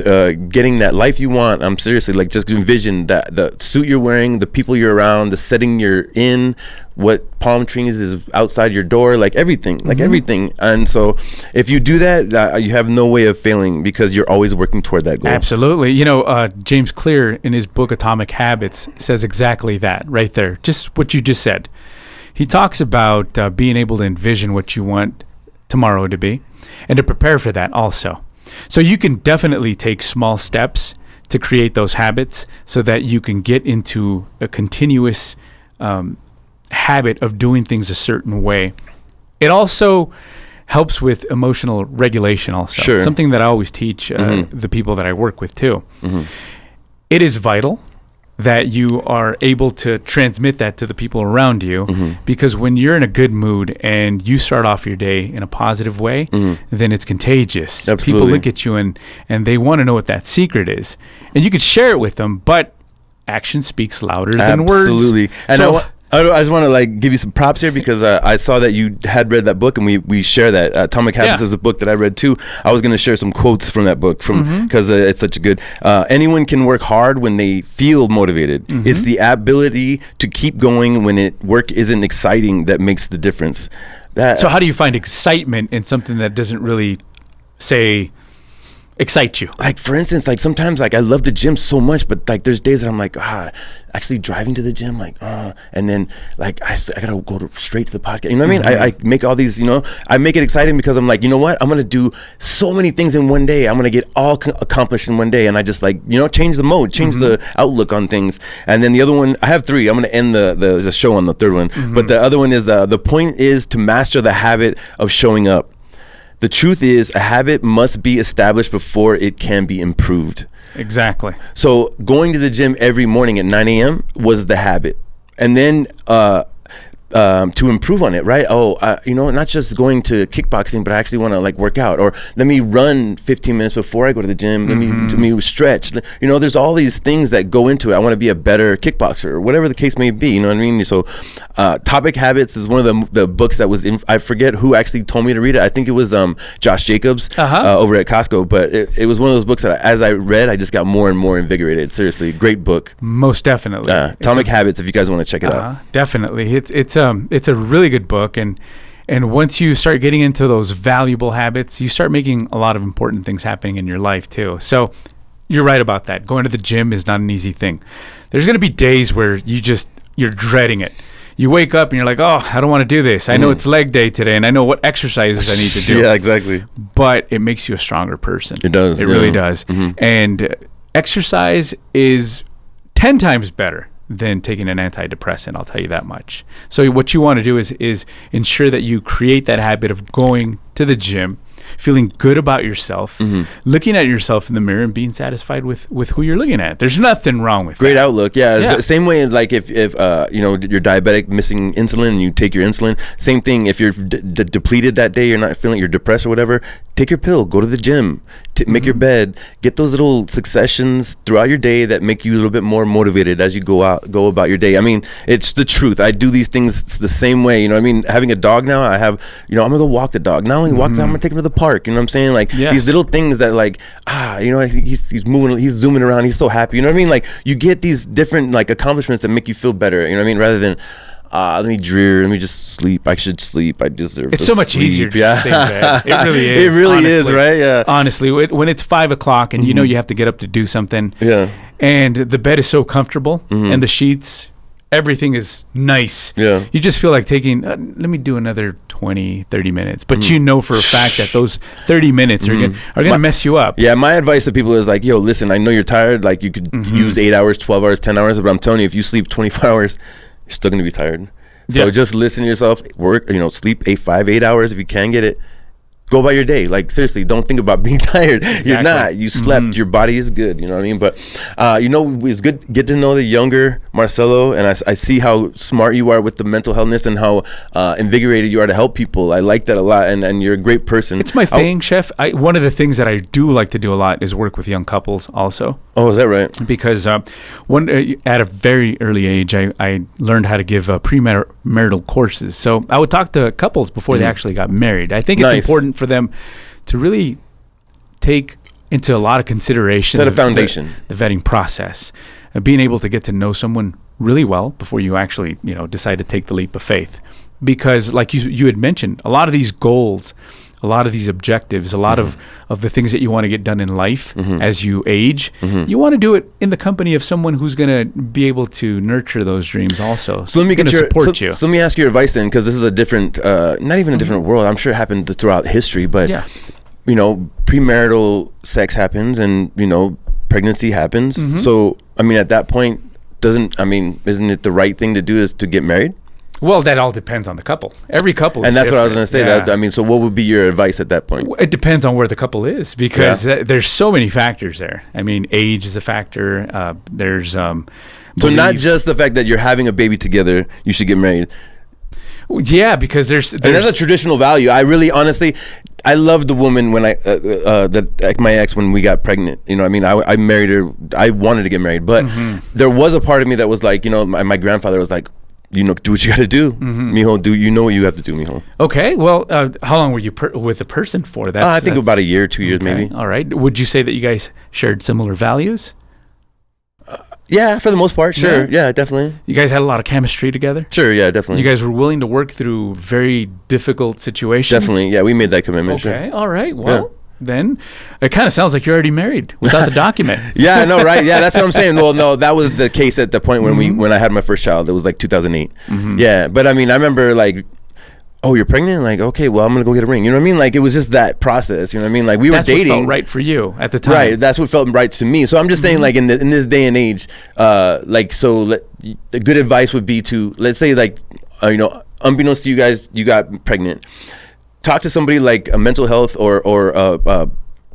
getting that life you want. I'm seriously like, just envision that the suit you're wearing, the people you're around, the setting you're in, what palm trees is outside your door, like everything, everything. And so if you do that, you have no way of failing because you're always working toward that goal. Absolutely. You know, James Clear in his book Atomic Habits says exactly that right there. Just what you just said. He talks about being able to envision what you want tomorrow to be and to prepare for that also. So you can definitely take small steps to create those habits so that you can get into a continuous habit of doing things a certain way. It also helps with emotional regulation also. Sure. Something that I always teach the people that I work with too. It is vital that you are able to transmit that to the people around you because when you're in a good mood and you start off your day in a positive way, then it's contagious. Absolutely. People look at you and they want to know what that secret is. And you could share it with them, but action speaks louder than words. Absolutely. And so, I just want to like give you some props here because I saw that you had read that book and we share that. Atomic Habits is a book that I read too. I was going to share some quotes from that book because it's such a good. Anyone can work hard when they feel motivated. It's the ability to keep going when work isn't exciting that makes the difference. So how do you find excitement in something that doesn't really excite you? Like for instance, like sometimes like I love the gym so much, but like there's days that I'm like, actually driving to the gym, like, and then like I gotta go straight to the podcast. You know what I mean? I make all these, I make it exciting because I'm like, you know what? I'm gonna do so many things in one day. I'm gonna get all accomplished in one day, and I just like, change the mode, change the outlook on things. And then the other one, I have three. I'm gonna end the show on the third one, but the other one is the point is to master the habit of showing up. The truth is, a habit must be established before it can be improved. Exactly. So going to the gym every morning at 9 a.m. was the habit. And then to improve on it, right? Not just going to kickboxing, but I actually want to like work out, or let me run 15 minutes before I go to the gym. Let me stretch. There's all these things that go into it. I want to be a better kickboxer, or whatever the case may be. You know what I mean? So, Atomic Habits is one of the books that was I forget who actually told me to read it. I think it was Josh Jacobs over at Costco. But it was one of those books that as I read, I just got more and more invigorated. Seriously, great book. Most definitely. Atomic Habits. If you guys want to check it out, definitely. It's a really good book, and once you start getting into those valuable habits, you start making a lot of important things happening in your life too. So you're right about that. Going to the gym is not an easy thing. There's going to be days where you're dreading it. You wake up and you're like, oh, I don't want to do this. I know it's leg day today, and I know what exercises I need to do. Yeah, exactly. But it makes you a stronger person. It does. It really does. And exercise is 10 times better than taking an antidepressant, I'll tell you that much. So what you want to do is ensure that you create that habit of going to the gym, feeling good about yourself, looking at yourself in the mirror and being satisfied with who you're looking at. There's nothing wrong with Great outlook. Yeah. It's the same way like if you're diabetic, missing insulin, and you take your insulin, same thing. If you're depleted that day, you're not feeling, you're depressed or whatever, take your pill, go to the gym, make your bed, get those little successions throughout your day that make you a little bit more motivated as you go about your day. I mean, it's the truth. I do these things the same way. Having a dog now, I have, I'm gonna go walk the dog. Not only walk the dog, I'm gonna take him to the park. You know what I'm saying? Like these little things that like, he's moving, he's zooming around, he's so happy. You know what I mean? Like you get these different like accomplishments that make you feel better. You know what I mean? Rather than let me just sleep. I should sleep. I deserve. It's so much easier to stay in bed. It really is. It really is, right? Yeah. Honestly, when it's 5 o'clock and you have to get up to do something. Yeah. And the bed is so comfortable and the sheets, everything is nice. Yeah. You just feel like taking, let me do another 20, 30 minutes. But you know for a fact that those 30 minutes are going to mess you up. Yeah, my advice to people is like, yo, listen, I know you're tired. Like you could use 8 hours, 12 hours, 10 hours. But I'm telling you, if you sleep 24 hours, you're still going to be tired. So just listen to yourself, work, sleep 8 hours if you can get it. go about your day. Like, seriously, don't think about being tired. Exactly. You're not. You slept. Your body is good. You know what I mean? But, it's good get to know the younger Marcello, and I see how smart you are with the mental healthness and how invigorated you are to help people. I like that a lot, and you're a great person. It's my thing, Chef. One of the things that I do like to do a lot is work with young couples also. Oh, is that right? Because at a very early age, I learned how to give premarital courses. So I would talk to couples before they actually got married. I think it's important for them to really take into a lot of consideration set a foundation, the vetting process, being able to get to know someone really well before you actually decide to take the leap of faith. Because like you had mentioned, a lot of these goals, a lot of these objectives, a lot of the things that you want to get done in life as you age, you want to do it in the company of someone who's going to be able to nurture those dreams also. So let me support you. So let me ask you your advice then, because this is a different, not even a different world. I'm sure it happened throughout history, but premarital sex happens, and pregnancy happens. So I mean, at that point, isn't it the right thing to do is to get married? Well, that all depends on the couple. Every couple is and that's different. What I was going to say. Yeah. That, so what would be your advice at that point? It depends on where the couple is, because there's so many factors there. I mean, age is a factor. There's so not just the fact that you're having a baby together, you should get married. Yeah, because there's and that's a traditional value. I really, honestly, I loved the woman when my ex, when we got pregnant. I mean, I married her. I wanted to get married, but there was a part of me that was like, my grandfather was like, do what you got to do, mijo. Do you know what you have to do, mijo? Okay. Well, how long were you with the person for? I think about a year, 2 years, maybe. All right. Would you say that you guys shared similar values? Yeah, for the most part, sure. Yeah, definitely. You guys had a lot of chemistry together? Sure, yeah, definitely. You guys were willing to work through very difficult situations? Definitely, yeah, we made that commitment. Okay, all right. Well, then it kind of sounds like you're already married without the document. Yeah, I know, right? Yeah, that's what I'm saying. Well, no, that was the case at the point when I had my first child. It was like 2008. Yeah, but I mean, I remember like, oh, you're pregnant? Like, okay, well, I'm going to go get a ring. You know what I mean? Like, it was just that process. You know what I mean? Like, we were dating. That's what felt right for you at the time. Right. That's what felt right to me. So I'm just saying, like, in this day and age, the good advice would be to, let's say, like, unbeknownst to you guys, you got pregnant. Talk to somebody like a mental health or a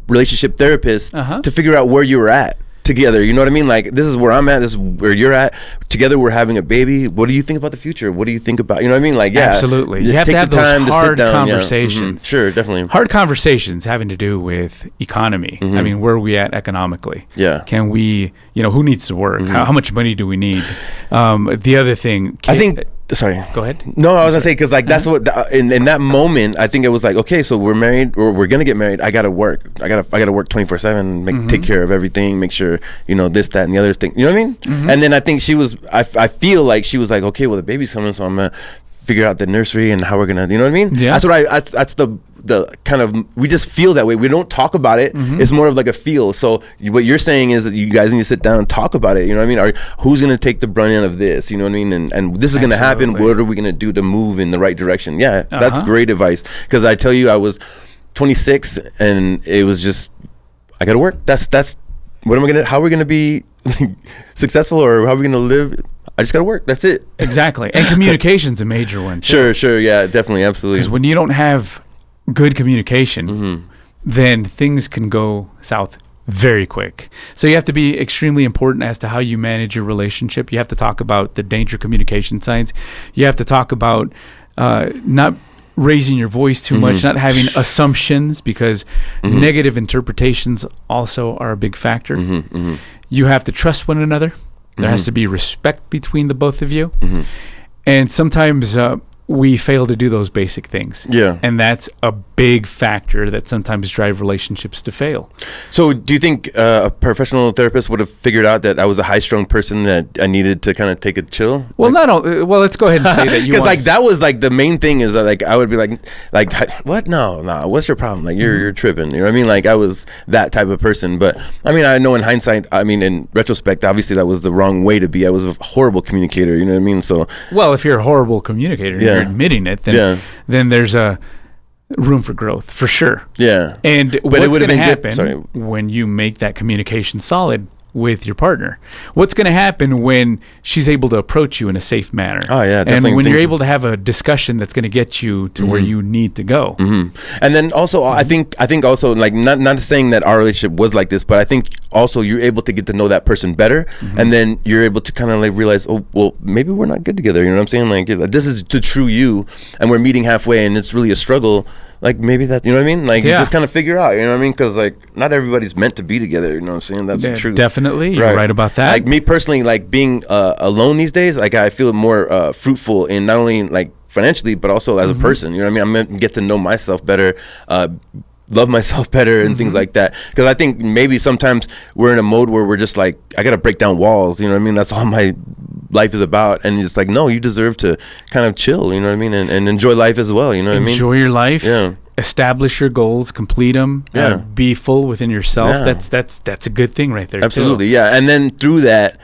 relationship therapist to figure out where you were at together. You know what I mean? Like, this is where I'm at. This is where you're at. Together, we're having a baby. What do you think about the future? What do you think about, you know what I mean? Like, yeah. Absolutely. You have to have those hard conversations. Yeah. Sure, definitely. Hard conversations having to do with economy. I mean, where are we at economically? Yeah. Can we, who needs to work? How much money do we need? The other thing. I think... Sorry. Go ahead. No, I was gonna say, because like that's what in that moment I think it was like, okay, so we're married or we're gonna get married. I gotta work. I gotta work 24/7. Take care of everything. Make sure this, that, and the other thing. You know what I mean? And then I think she was. I feel like she was like, okay, well the baby's coming, so I'm gonna figure out the nursery and how we're gonna. You know what I mean? Yeah. That's the kind of, we just feel that way. We don't talk about it. It's more of like a feel. So what you're saying is that you guys need to sit down and talk about it. You know what I mean? Who's going to take the brunt end of this? You know what I mean? And this is going to happen. What are we going to do to move in the right direction? Yeah, that's great advice. Because I tell you, I was 26 and it was just, I got to work. That's what am I going to, how are we going to be successful, or how are we going to live? I just got to work. That's it. Exactly. And communication's a major one too. Sure. Yeah, definitely. Absolutely. Because when you don't have good communication, then things can go south very quick. So you have to be extremely important as to how you manage your relationship. You have to talk about the danger communication signs. You have to talk about not raising your voice too much, not having assumptions, because negative interpretations also are a big factor. You have to trust one another. There has to be respect between the both of you. And sometimes we fail to do those basic things. Yeah. And that's a big factor that sometimes drive relationships to fail. So do you think a professional therapist would have figured out that I was a high-strung person that I needed to kind of take a chill? Well, well, let's go ahead and say that you, because like that was like the main thing, is that like I would be like what? No, what's your problem? Like you're tripping. You know what I mean? Like I was that type of person. But I mean, I know in hindsight, I mean in retrospect, obviously that was the wrong way to be. I was a horrible communicator. You know what I mean? So well, if you're a horrible communicator, you're admitting it, then there's a room for growth for sure. Yeah. And but what's going to happen when you make that communication solid with your partner? What's going to happen when she's able to approach you in a safe manner? Oh yeah, definitely. And when you're able to have a discussion that's going to get you to where you need to go. And then also, I think also, like, not saying that our relationship was like this, but I think also you're able to get to know that person better, and then you're able to kind of like realize, oh, well, maybe we're not good together. You know what I'm saying? Like, this is the true you, and we're meeting halfway, and it's really a struggle. Like, maybe that, you know what I mean? Like, you just kind of figure out, you know what I mean? Because, like, not everybody's meant to be together, you know what I'm saying? That's the truth. Definitely. You're right about that. Like, me personally, like, being alone these days, like, I feel more fruitful in not only, like, financially, but also as a person, you know what I mean? I'm going to get to know myself better, love myself better, and things like that. Because I think maybe sometimes we're in a mode where we're just like, I got to break down walls, you know what I mean? That's all my life is about. And it's like, no, you deserve to kind of chill, you know what I mean? And enjoy life as well, you know what I mean? Enjoy your life. Yeah. Establish your goals, complete them. Yeah. Be full within yourself. Yeah. That's a good thing right there. Absolutely, too. Yeah. And then through that,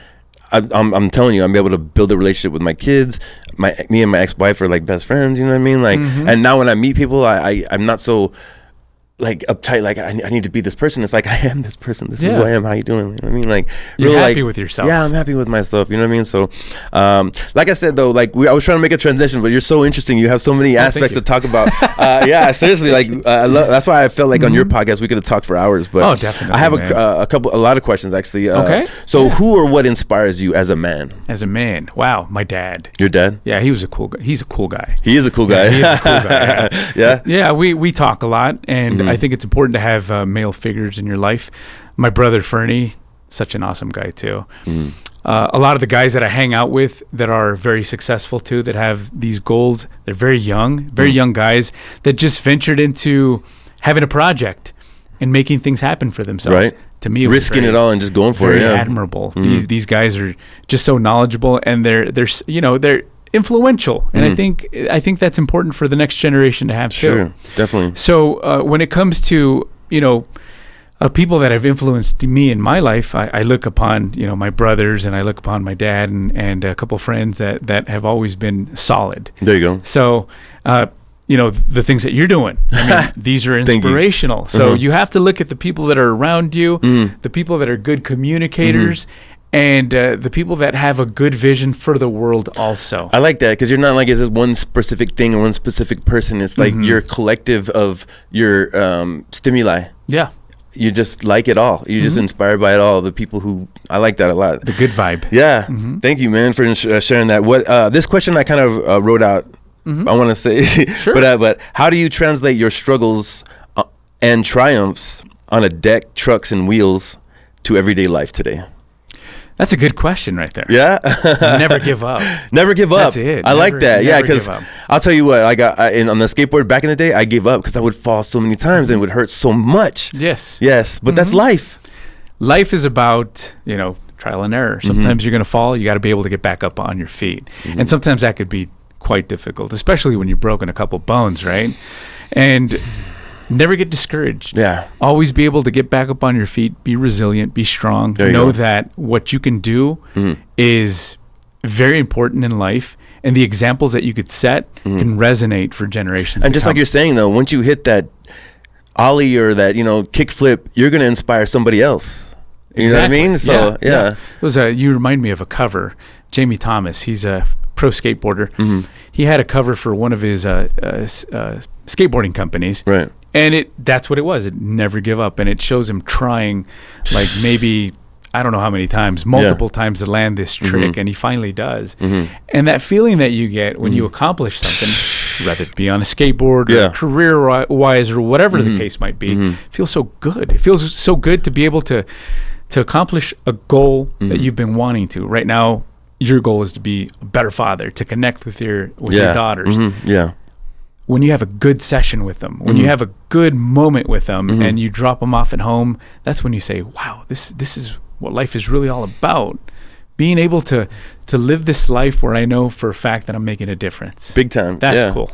I'm telling you, I'm able to build a relationship with my kids. Me and my ex-wife are like best friends, you know what I mean? Like, and now when I meet people, I'm not so like uptight, like I need to be this person. It's like, I am this person. This is who I am. How you doing? You know what I mean? Like, you're really happy with yourself. Yeah, I'm happy with myself. You know what I mean? So, like I said though, like I was trying to make a transition, but you're so interesting. You have so many aspects to talk about. Yeah, seriously. Like, that's why I felt like on your podcast we could have talked for hours. But definitely. I have a lot of questions actually. Okay. So, who or what inspires you as a man? As a man, wow, my dad. Your dad? Yeah, he was a cool guy. He's a cool guy. He is a cool guy. Yeah, he is a cool guy. Yeah. Yeah. We talk a lot, and I think it's important to have male figures in your life. My brother Fernie, such an awesome guy too. A lot of the guys that I hang out with that are very successful too, that have these goals, they're very young guys that just ventured into having a project and making things happen for themselves. Right. To me, risking it all and just going for it. Very admirable. These guys are just so knowledgeable, and they're influential, and I think that's important for the next generation to have too. Sure, definitely. So when it comes to people that have influenced me in my life, I look upon my brothers, and I look upon my dad, and a couple friends that have always been solid. There you go. So the things that you're doing, I mean, these are inspirational. So you have to look at the people that are around you, the people that are good communicators. And the people that have a good vision for the world also. I like that, because you're not like, is this one specific thing or one specific person. It's like your collective of your stimuli. Yeah. You just like it all. You're just inspired by it all. The people who, I like that a lot. The good vibe. Yeah. Thank you, man, for sharing that. What this question I kind of wrote out. I want to say, sure. But how do you translate your struggles and triumphs on a deck, trucks, and wheels to everyday life today? That's a good question right there. Yeah. Never give up. Never give up. That's it. I like that. Yeah, because I'll tell you what, on the skateboard back in the day, I gave up because I would fall so many times and it would hurt so much. Yes. Yes, but that's life. Life is about, trial and error. Sometimes you're going to fall. You got to be able to get back up on your feet. And sometimes that could be quite difficult, especially when you've broken a couple bones, right? And never get discouraged. Yeah. Always be able to get back up on your feet, be resilient, be strong. Know that what you can do is very important in life, and the examples that you could set can resonate for generations. And just like you're saying though, once you hit that ollie or that, kick flip, you're going to inspire somebody else. You know what I mean? So, yeah. It was you remind me of a cover. Jamie Thomas, he's a pro skateboarder. He had a cover for one of his skateboarding companies. Right. And that's what it was. It never give up. And it shows him trying, like, maybe, I don't know how many times, multiple times to land this trick. And he finally does. And that feeling that you get when you accomplish something, whether it be on a skateboard or career-wise or whatever the case might be, feels so good. It feels so good to be able to accomplish a goal that you've been wanting to. Right now, your goal is to be a better father, to connect with your daughters. Yeah. When you have a good session with them, when you have a good moment with them, and you drop them off at home, that's when you say, wow, this is what life is really all about. Being able to live this life where I know for a fact that I'm making a difference. Big time. That's cool.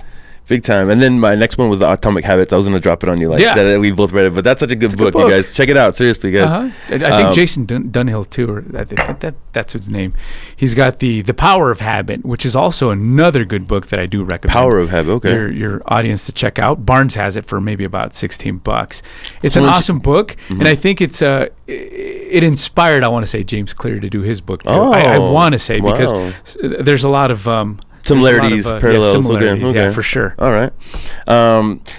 Big time. And then my next one was the Atomic Habits. I was going to drop it on you, like that we both read it, but that's such a good book, you guys. Check it out, seriously, guys. I think Jason Dunhill too, or I think that's his name. He's got the Power of Habit, which is also another good book that I do recommend. Power of Habit, okay. Your audience to check out. Barnes has it for maybe about $16. It's an awesome book, and I think it inspired, I want to say, James Clear to do his book too. I want to say because there's a lot of similarities, parallels. Similarities, yeah, for sure. All right.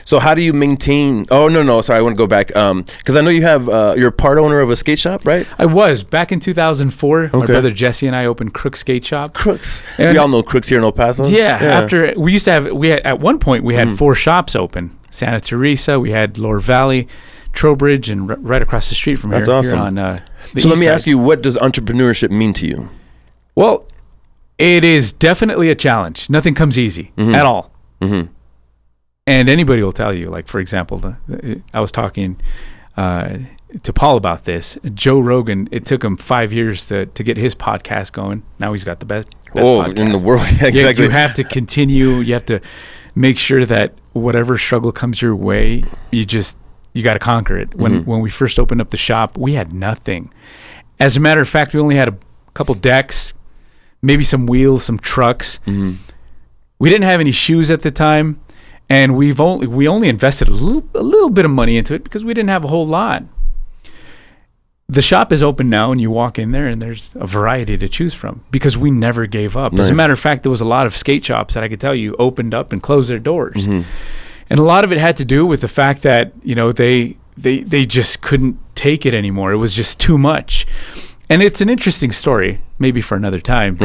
So how do you maintain? Oh no, sorry, I want to go back because I know you have you're part owner of a skate shop, right? I was back in 2004. My brother Jesse and I opened Crooks Skate Shop. Crooks. We all know Crooks here in El Paso. Yeah. After we had at one point we had 4 shops open: Santa Teresa, we had Lower Valley, Trowbridge, and right across the street from here. That's awesome. Here on the so let me ask you, what does entrepreneurship mean to you? Well, it is definitely a challenge. Nothing comes easy at all. And anybody will tell you, like, for example, I was talking to Paul about this. Joe Rogan, it took him 5 years to get his podcast going. Now he's got the best podcast in the world. Yeah, exactly. You have to continue. You have to make sure that whatever struggle comes your way, you got to conquer it. When we first opened up the shop, we had nothing. As a matter of fact, we only had a couple decks, maybe some wheels, some trucks. We didn't have any shoes at the time, and we only invested a little bit of money into it because we didn't have a whole lot. The shop is open now, and you walk in there, and there's a variety to choose from because we never gave up. Nice. As a matter of fact, there was a lot of skate shops that I could tell you opened up and closed their doors. And a lot of it had to do with the fact that, you know, they just couldn't take it anymore. It was just too much. And it's an interesting story, maybe for another time.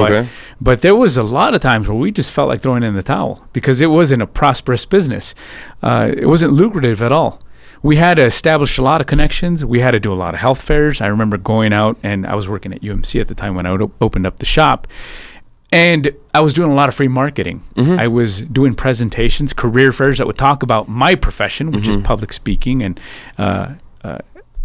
But there was a lot of times where we just felt like throwing in the towel because it wasn't a prosperous business. It wasn't lucrative at all. We had to establish a lot of connections. We had to do a lot of health fairs. I remember going out, and I was working at UMC at the time when I opened up the shop. And I was doing a lot of free marketing. I was doing presentations, career fairs that would talk about my profession, which is public speaking and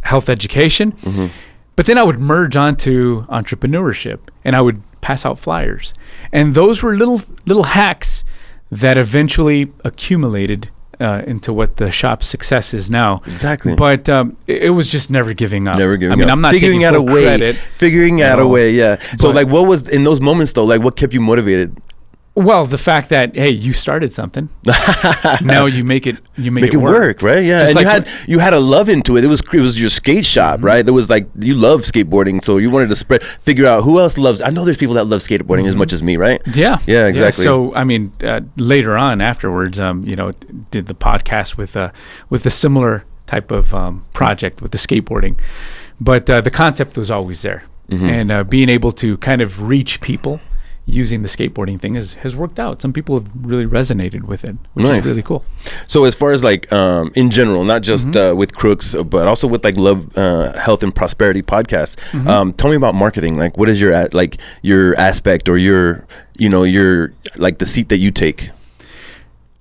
health education. But then I would merge onto entrepreneurship, and I would pass out flyers. And those were little hacks that eventually accumulated into what the shop's success is now. Exactly. But it was just never giving up. Never giving up. I'm not figuring out a way. Credit. Figuring out a way, yeah. So, like, what was in those moments though? Like, what kept you motivated? Well, the fact that, hey, you started something. Now you make it work, right? Yeah. Just and you had a love into it. It was your skate shop, right? There was like, you love skateboarding, so you wanted to figure out who else loves. I know there's people that love skateboarding as much as me, right? Yeah. Yeah, exactly. Yeah. So I mean, later on afterwards, did the podcast with a similar type of project with the skateboarding, but the concept was always there, and being able to kind of reach people using the skateboarding thing has worked out. Some people have really resonated with it, which is really cool. So as far as like in general, not just with Crooks, but also with like Love, Health, and Prosperity podcast, tell me about marketing. Like, what is your aspect or your like the seat that you take?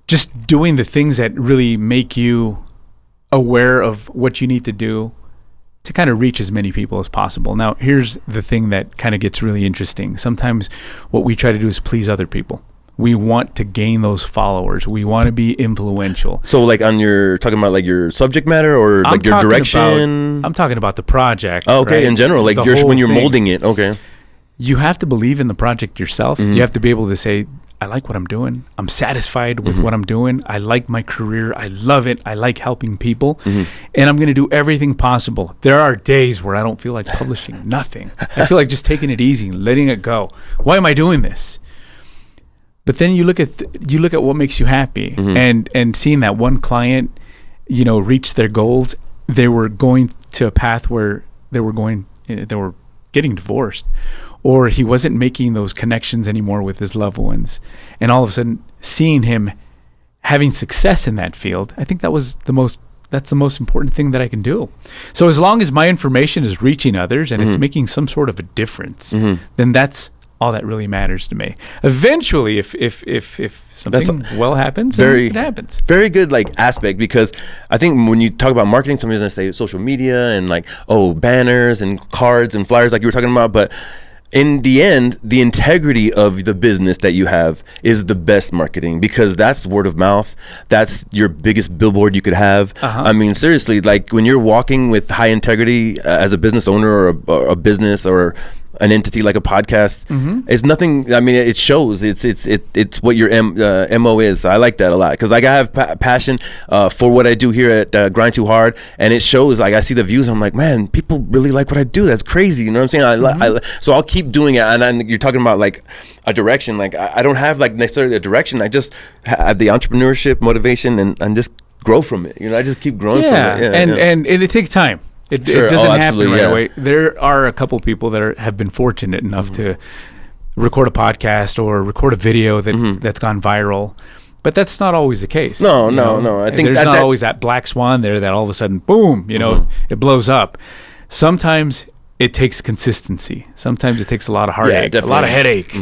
Just doing the things that really make you aware of what you need to do to kind of reach as many people as possible. Now, here's the thing that kind of gets really interesting. Sometimes what we try to do is please other people. We want to gain those followers. We want to be influential. So like talking about like your subject matter or like your direction? I'm talking about the project. Oh, okay, right? In general, like when you're molding it. Okay. You have to believe in the project yourself. You have to be able to say, I like what I'm doing. I'm satisfied with what I'm doing. I like my career. I love it. I like helping people. And I'm going to do everything possible. There are days where I don't feel like publishing nothing. I feel like just taking it easy, letting it go. Why am I doing this? But then you look at what makes you happy, and seeing that one client, reach their goals. They were going to a path where they were getting divorced, or he wasn't making those connections anymore with his loved ones. And all of a sudden, seeing him having success in that field, I think that's the most important thing that I can do. So as long as my information is reaching others and it's making some sort of a difference, then that's all that really matters to me. Eventually, if something happens, it happens. Very good aspect, because I think when you talk about marketing, somebody's gonna say social media and banners and cards and flyers like you were talking about, but in the end, the integrity of the business that you have is the best marketing, because that's word of mouth. That's your biggest billboard you could have. I mean, seriously, like when you're walking with high integrity as a business owner or a business or an entity like a podcast, it's nothing. I mean, it shows. It's what your MO is. So I like that a lot, because like I have passion for what I do here at Grind2Hard, and it shows. Like I see the views, I'm like, man, people really like what I do. That's crazy. You know what I'm saying? So I'll keep doing it. And you're talking about like a direction. Like I don't have like necessarily a direction. I just have the entrepreneurship motivation and just grow from it. You know, I just keep growing from it. Yeah, and it takes time. It doesn't happen right away. There are a couple people that have been fortunate enough to record a podcast or record a video that's gone viral, but that's not always the case. No. I think there's not always that black swan there that all of a sudden, boom, it blows up. Sometimes it takes consistency. Sometimes it takes a lot of heartache, a lot of headache.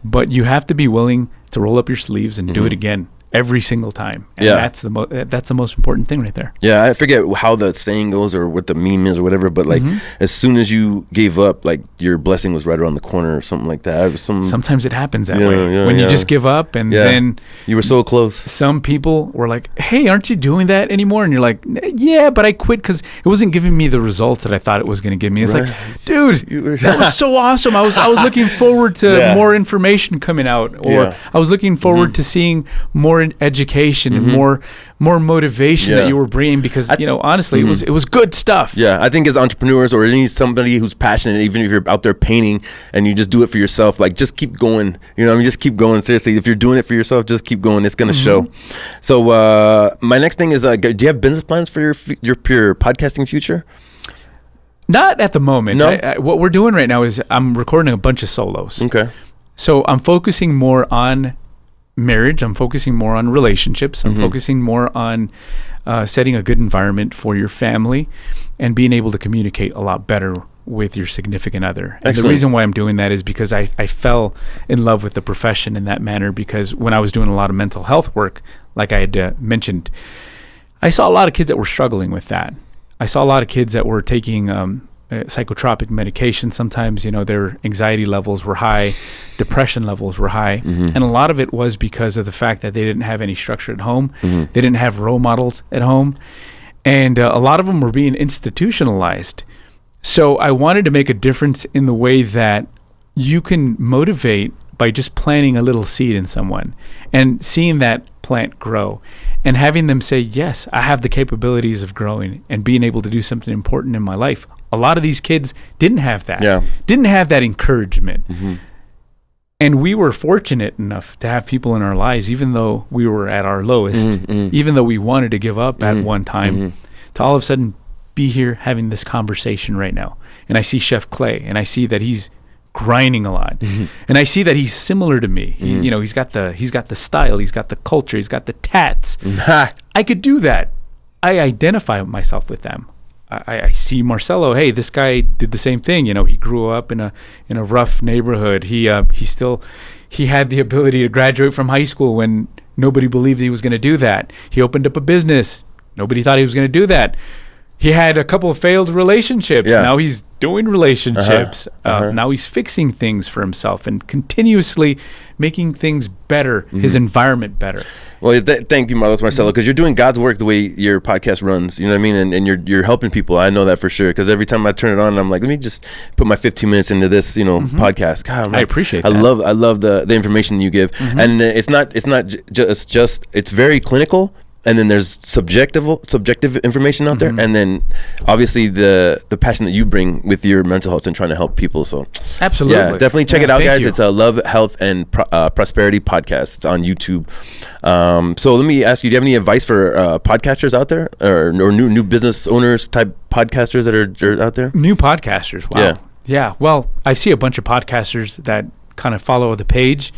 But you have to be willing to roll up your sleeves and do it again. Every single time. And that's the most important thing right there. Yeah, I forget how the saying goes or what the meme is or whatever, but like as soon as you gave up, like your blessing was right around the corner or something like that. Sometimes it happens that way. When you just give up and then you were so close. Some people were like, hey, aren't you doing that anymore? And you're like, yeah, but I quit because it wasn't giving me the results that I thought it was going to give me. It's like, dude, that was so awesome. I was looking forward to more information coming out, or I was looking forward to seeing more education and more motivation that you were bringing, because honestly it was good stuff. I think as entrepreneurs or somebody who's passionate, even if you're out there painting and you just do it for yourself, like just keep going. Just keep going. Seriously, if you're doing it for yourself, just keep going. It's gonna show. So my next thing is, do you have business plans for your podcasting future? Not at the moment. No? What we're doing right now is I'm recording a bunch of solos. Okay. So I'm focusing more on marriage. I'm focusing more on relationships. I'm focusing more on setting a good environment for your family and being able to communicate a lot better with your significant other. And the reason why I'm doing that is because I fell in love with the profession in that manner, because when I was doing a lot of mental health work, like I had mentioned, I saw a lot of kids that were struggling with that. I saw a lot of kids that were taking psychotropic medication. Sometimes, their anxiety levels were high, depression levels were high. And a lot of it was because of the fact that they didn't have any structure at home. They didn't have role models at home. And a lot of them were being institutionalized. So I wanted to make a difference in the way that you can motivate by just planting a little seed in someone and seeing that plant grow and having them say, yes, I have the capabilities of growing and being able to do something important in my life. A lot of these kids didn't have that, didn't have that encouragement. And we were fortunate enough to have people in our lives, even though we were at our lowest, even though we wanted to give up at one time, to all of a sudden be here having this conversation right now. And I see Chef Clay, and I see that he's grinding a lot, and I see that he's similar to me. He's got the style, he's got the culture, he's got the tats. I could do that. I identify myself with them. I see Marcello. Hey, this guy did the same thing. He grew up in a rough neighborhood. He had the ability to graduate from high school when nobody believed he was going to do that. He opened up a business. Nobody thought he was going to do that. He had a couple of failed relationships. Now he's doing relationships. Now he's fixing things for himself and continuously making things better, his environment better. Well, thank you, Marcello, because you're doing God's work the way your podcast runs. You know what I mean? And you're helping people. I know that for sure, because every time I turn it on, I'm like, let me just put my 15 minutes into this, podcast. God, I appreciate that. I love the information you give. And it's very clinical. And then there's subjective information out there, and then obviously the passion that you bring with your mental health and trying to help people. So absolutely, definitely check it out, guys. It's a Love, Health, and Prosperity podcast. It's on YouTube. So let me ask you: do you have any advice for podcasters out there, or new business owners type podcasters that are out there? New podcasters, wow, yeah. Well, I see a bunch of podcasters that kind of follow the page.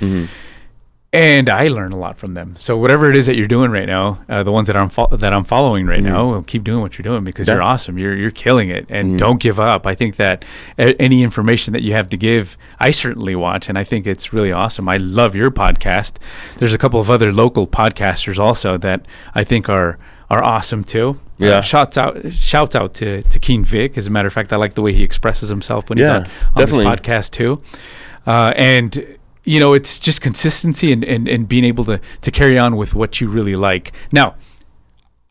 And I learn a lot from them. So whatever it is that you're doing right now, the ones that I'm following right now, keep doing what you're doing, because you're awesome. You're killing it, and don't give up. I think that any information that you have to give, I certainly watch, and I think it's really awesome. I love your podcast. There's a couple of other local podcasters also that I think are are awesome too. Yeah. Shouts out to Keen Vic. As a matter of fact, I like the way he expresses himself when he's on this podcast too. And you know, it's just consistency and being able to carry on with what you really like. Now,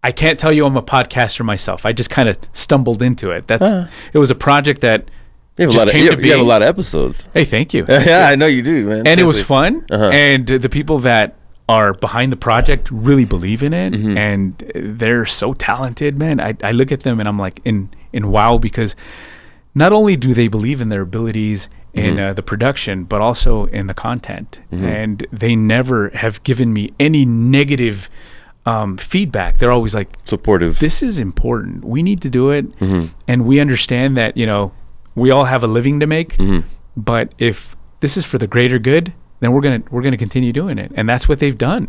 I can't tell you I'm a podcaster myself. I just kind of stumbled into it. It was a project that you have a lot of episodes. Hey, thank you. Yeah, I know you do, man. And seriously. It was fun. And the people that are behind the project really believe in it, and they're so talented, man. I look at them and I'm like in wow, because not only do they believe in their abilities in the production, but also in the content. And they never have given me any negative feedback. They're always like supportive. This is important. We need to do it. And we understand that, you know, we all have a living to make, but if this is for the greater good, then we're gonna continue doing it, and that's what they've done.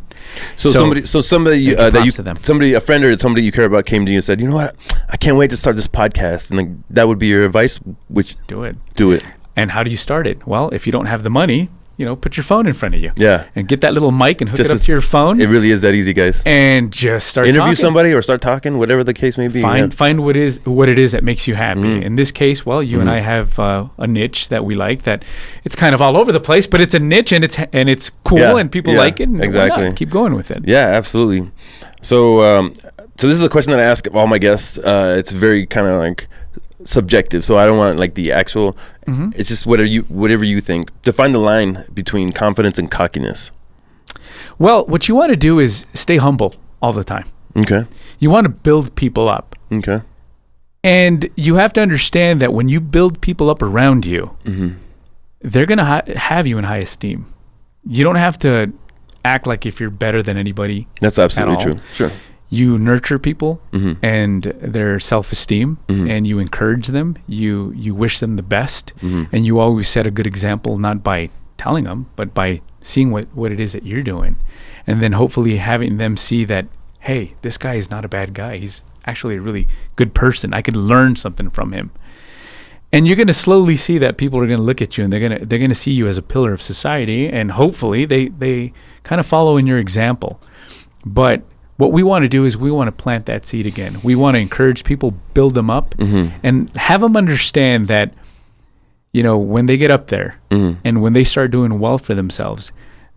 So somebody, a friend or somebody you care about came to you and said, you know what, I can't wait to start this podcast, and like, that would be your advice. Which do it. And how do you start it? Well, if you don't have the money, you know, put your phone in front of you. Yeah. And get that little mic and hook it up to your phone. It really is that easy, guys. And just start interview somebody or start talking, whatever the case may be. Find what it is that makes you happy. In this case, well, you and I have a niche that we like, that it's kind of all over the place, but it's a niche and it's cool and people like it. And exactly. Keep going with it. Yeah, absolutely. So so this is a question that I ask all my guests. It's very kind of like subjective, so I don't want like the actual. It's just whatever you think. Define the line between confidence and cockiness. Well, what you want to do is stay humble all the time. Okay. You want to build people up. Okay. And you have to understand that when you build people up around you, they're gonna have you in high esteem. You don't have to act like if you're better than anybody. That's absolutely true. Sure. You nurture people and their self-esteem, and you encourage them. You wish them the best, and you always set a good example, not by telling them, but by seeing what it is that you're doing, and then hopefully having them see that, hey, this guy is not a bad guy. He's actually a really good person. I could learn something from him. And you're going to slowly see that people are going to look at you, and they're going to see you as a pillar of society, and hopefully they kind of follow in your example. But what we want to do is we want to plant that seed again. We want to encourage people, build them up, and have them understand that, you know, when they get up there and when they start doing well for themselves,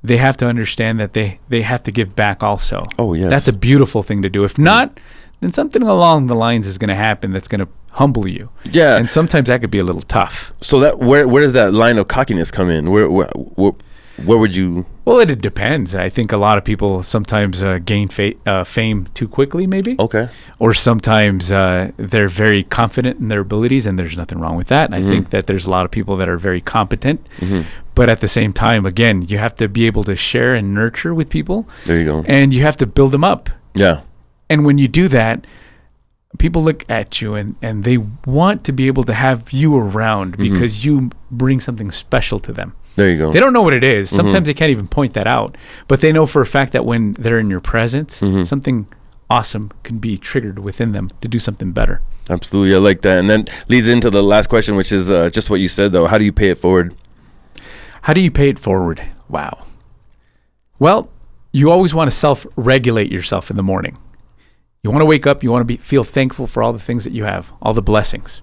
they have to understand that they have to give back also. Oh, yes. That's a beautiful thing to do. If not, then something along the lines is going to happen that's going to humble you. Yeah. And sometimes that could be a little tough. So that where does that line of cockiness come in? Where would you? Well, it depends. I think a lot of people sometimes gain fame too quickly, maybe. Okay. Or sometimes they're very confident in their abilities, and there's nothing wrong with that. And I think that there's a lot of people that are very competent. But at the same time, again, you have to be able to share and nurture with people. There you go. And you have to build them up. Yeah. And when you do that, people look at you and they want to be able to have you around because you bring something special to them. There you go. They don't know what it is. Sometimes they can't even point that out. But they know for a fact that when they're in your presence, something awesome can be triggered within them to do something better. Absolutely. I like that. And then leads into the last question, which is just what you said, though. How do you pay it forward? How do you pay it forward? Wow. Well, you always want to self-regulate yourself in the morning. You want to wake up. You want to feel thankful for all the things that you have, all the blessings.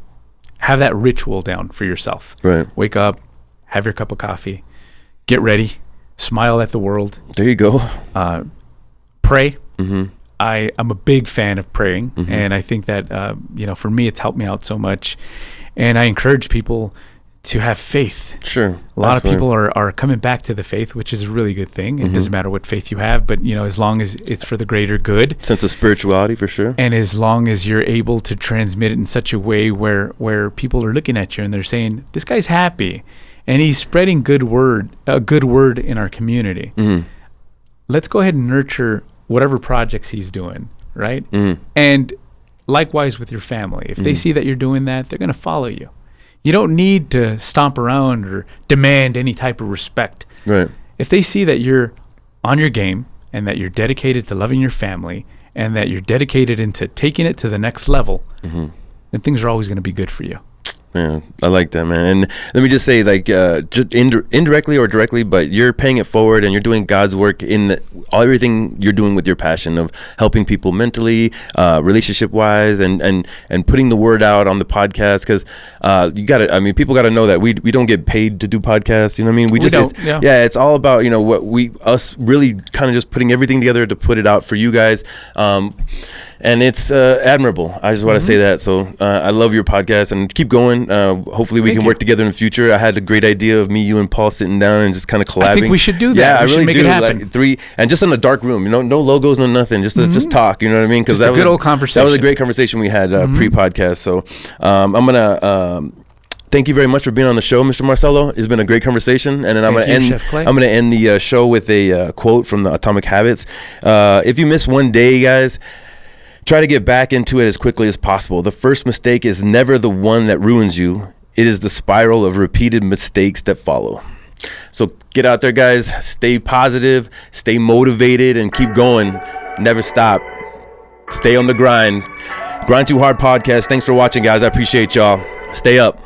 Have that ritual down for yourself. Right. Wake up. Have your cup of coffee, get ready, smile at the world. There you go. Pray. I'm a big fan of praying, and I think that, you know, for me, it's helped me out so much. And I encourage people to have faith. Sure. A lot of people are coming back to the faith, which is a really good thing. It doesn't matter what faith you have, but, you know, as long as it's for the greater good. Sense of spirituality, for sure. And as long as you're able to transmit it in such a way where people are looking at you and they're saying, this guy's happy. And he's spreading a good word in our community. Let's go ahead and nurture whatever projects he's doing, right? And likewise with your family. If they see that you're doing that, they're going to follow you. You don't need to stomp around or demand any type of respect. Right. If they see that you're on your game and that you're dedicated to loving your family and that you're dedicated into taking it to the next level, then things are always going to be good for you. Yeah, I like that, man. And let me just say, like, just indirectly or directly, but you're paying it forward and you're doing God's work in everything you're doing with your passion of helping people mentally, relationship wise, and putting the word out on the podcast. Because people got to know that we don't get paid to do podcasts. You know what I mean? It's all about, you know, us really kind of just putting everything together to put it out for you guys. And it's admirable. I just want to say that. So I love your podcast and keep going. Hopefully we can work together in the future. I had a great idea of me, you, and Paul sitting down and just kind of collabing. I think we should do that. Yeah, I really do. Like three, and just in a dark room. You know, no logos, no nothing. Just talk. You know what I mean? Because that was a good old conversation. That was a great conversation we had pre-podcast. So I'm gonna. Thank you very much for being on the show, Mr. Marcello. It's been a great conversation, and then I'm gonna end the show with a quote from the Atomic Habits. If you miss one day, guys, try to get back into it as quickly as possible. The first mistake is never the one that ruins you. It is the spiral of repeated mistakes that follow. So get out there, guys. Stay positive, stay motivated, and keep going. Never stop. Stay on the grind. Grind2Hard podcast. Thanks for watching, guys. I appreciate y'all. Stay up.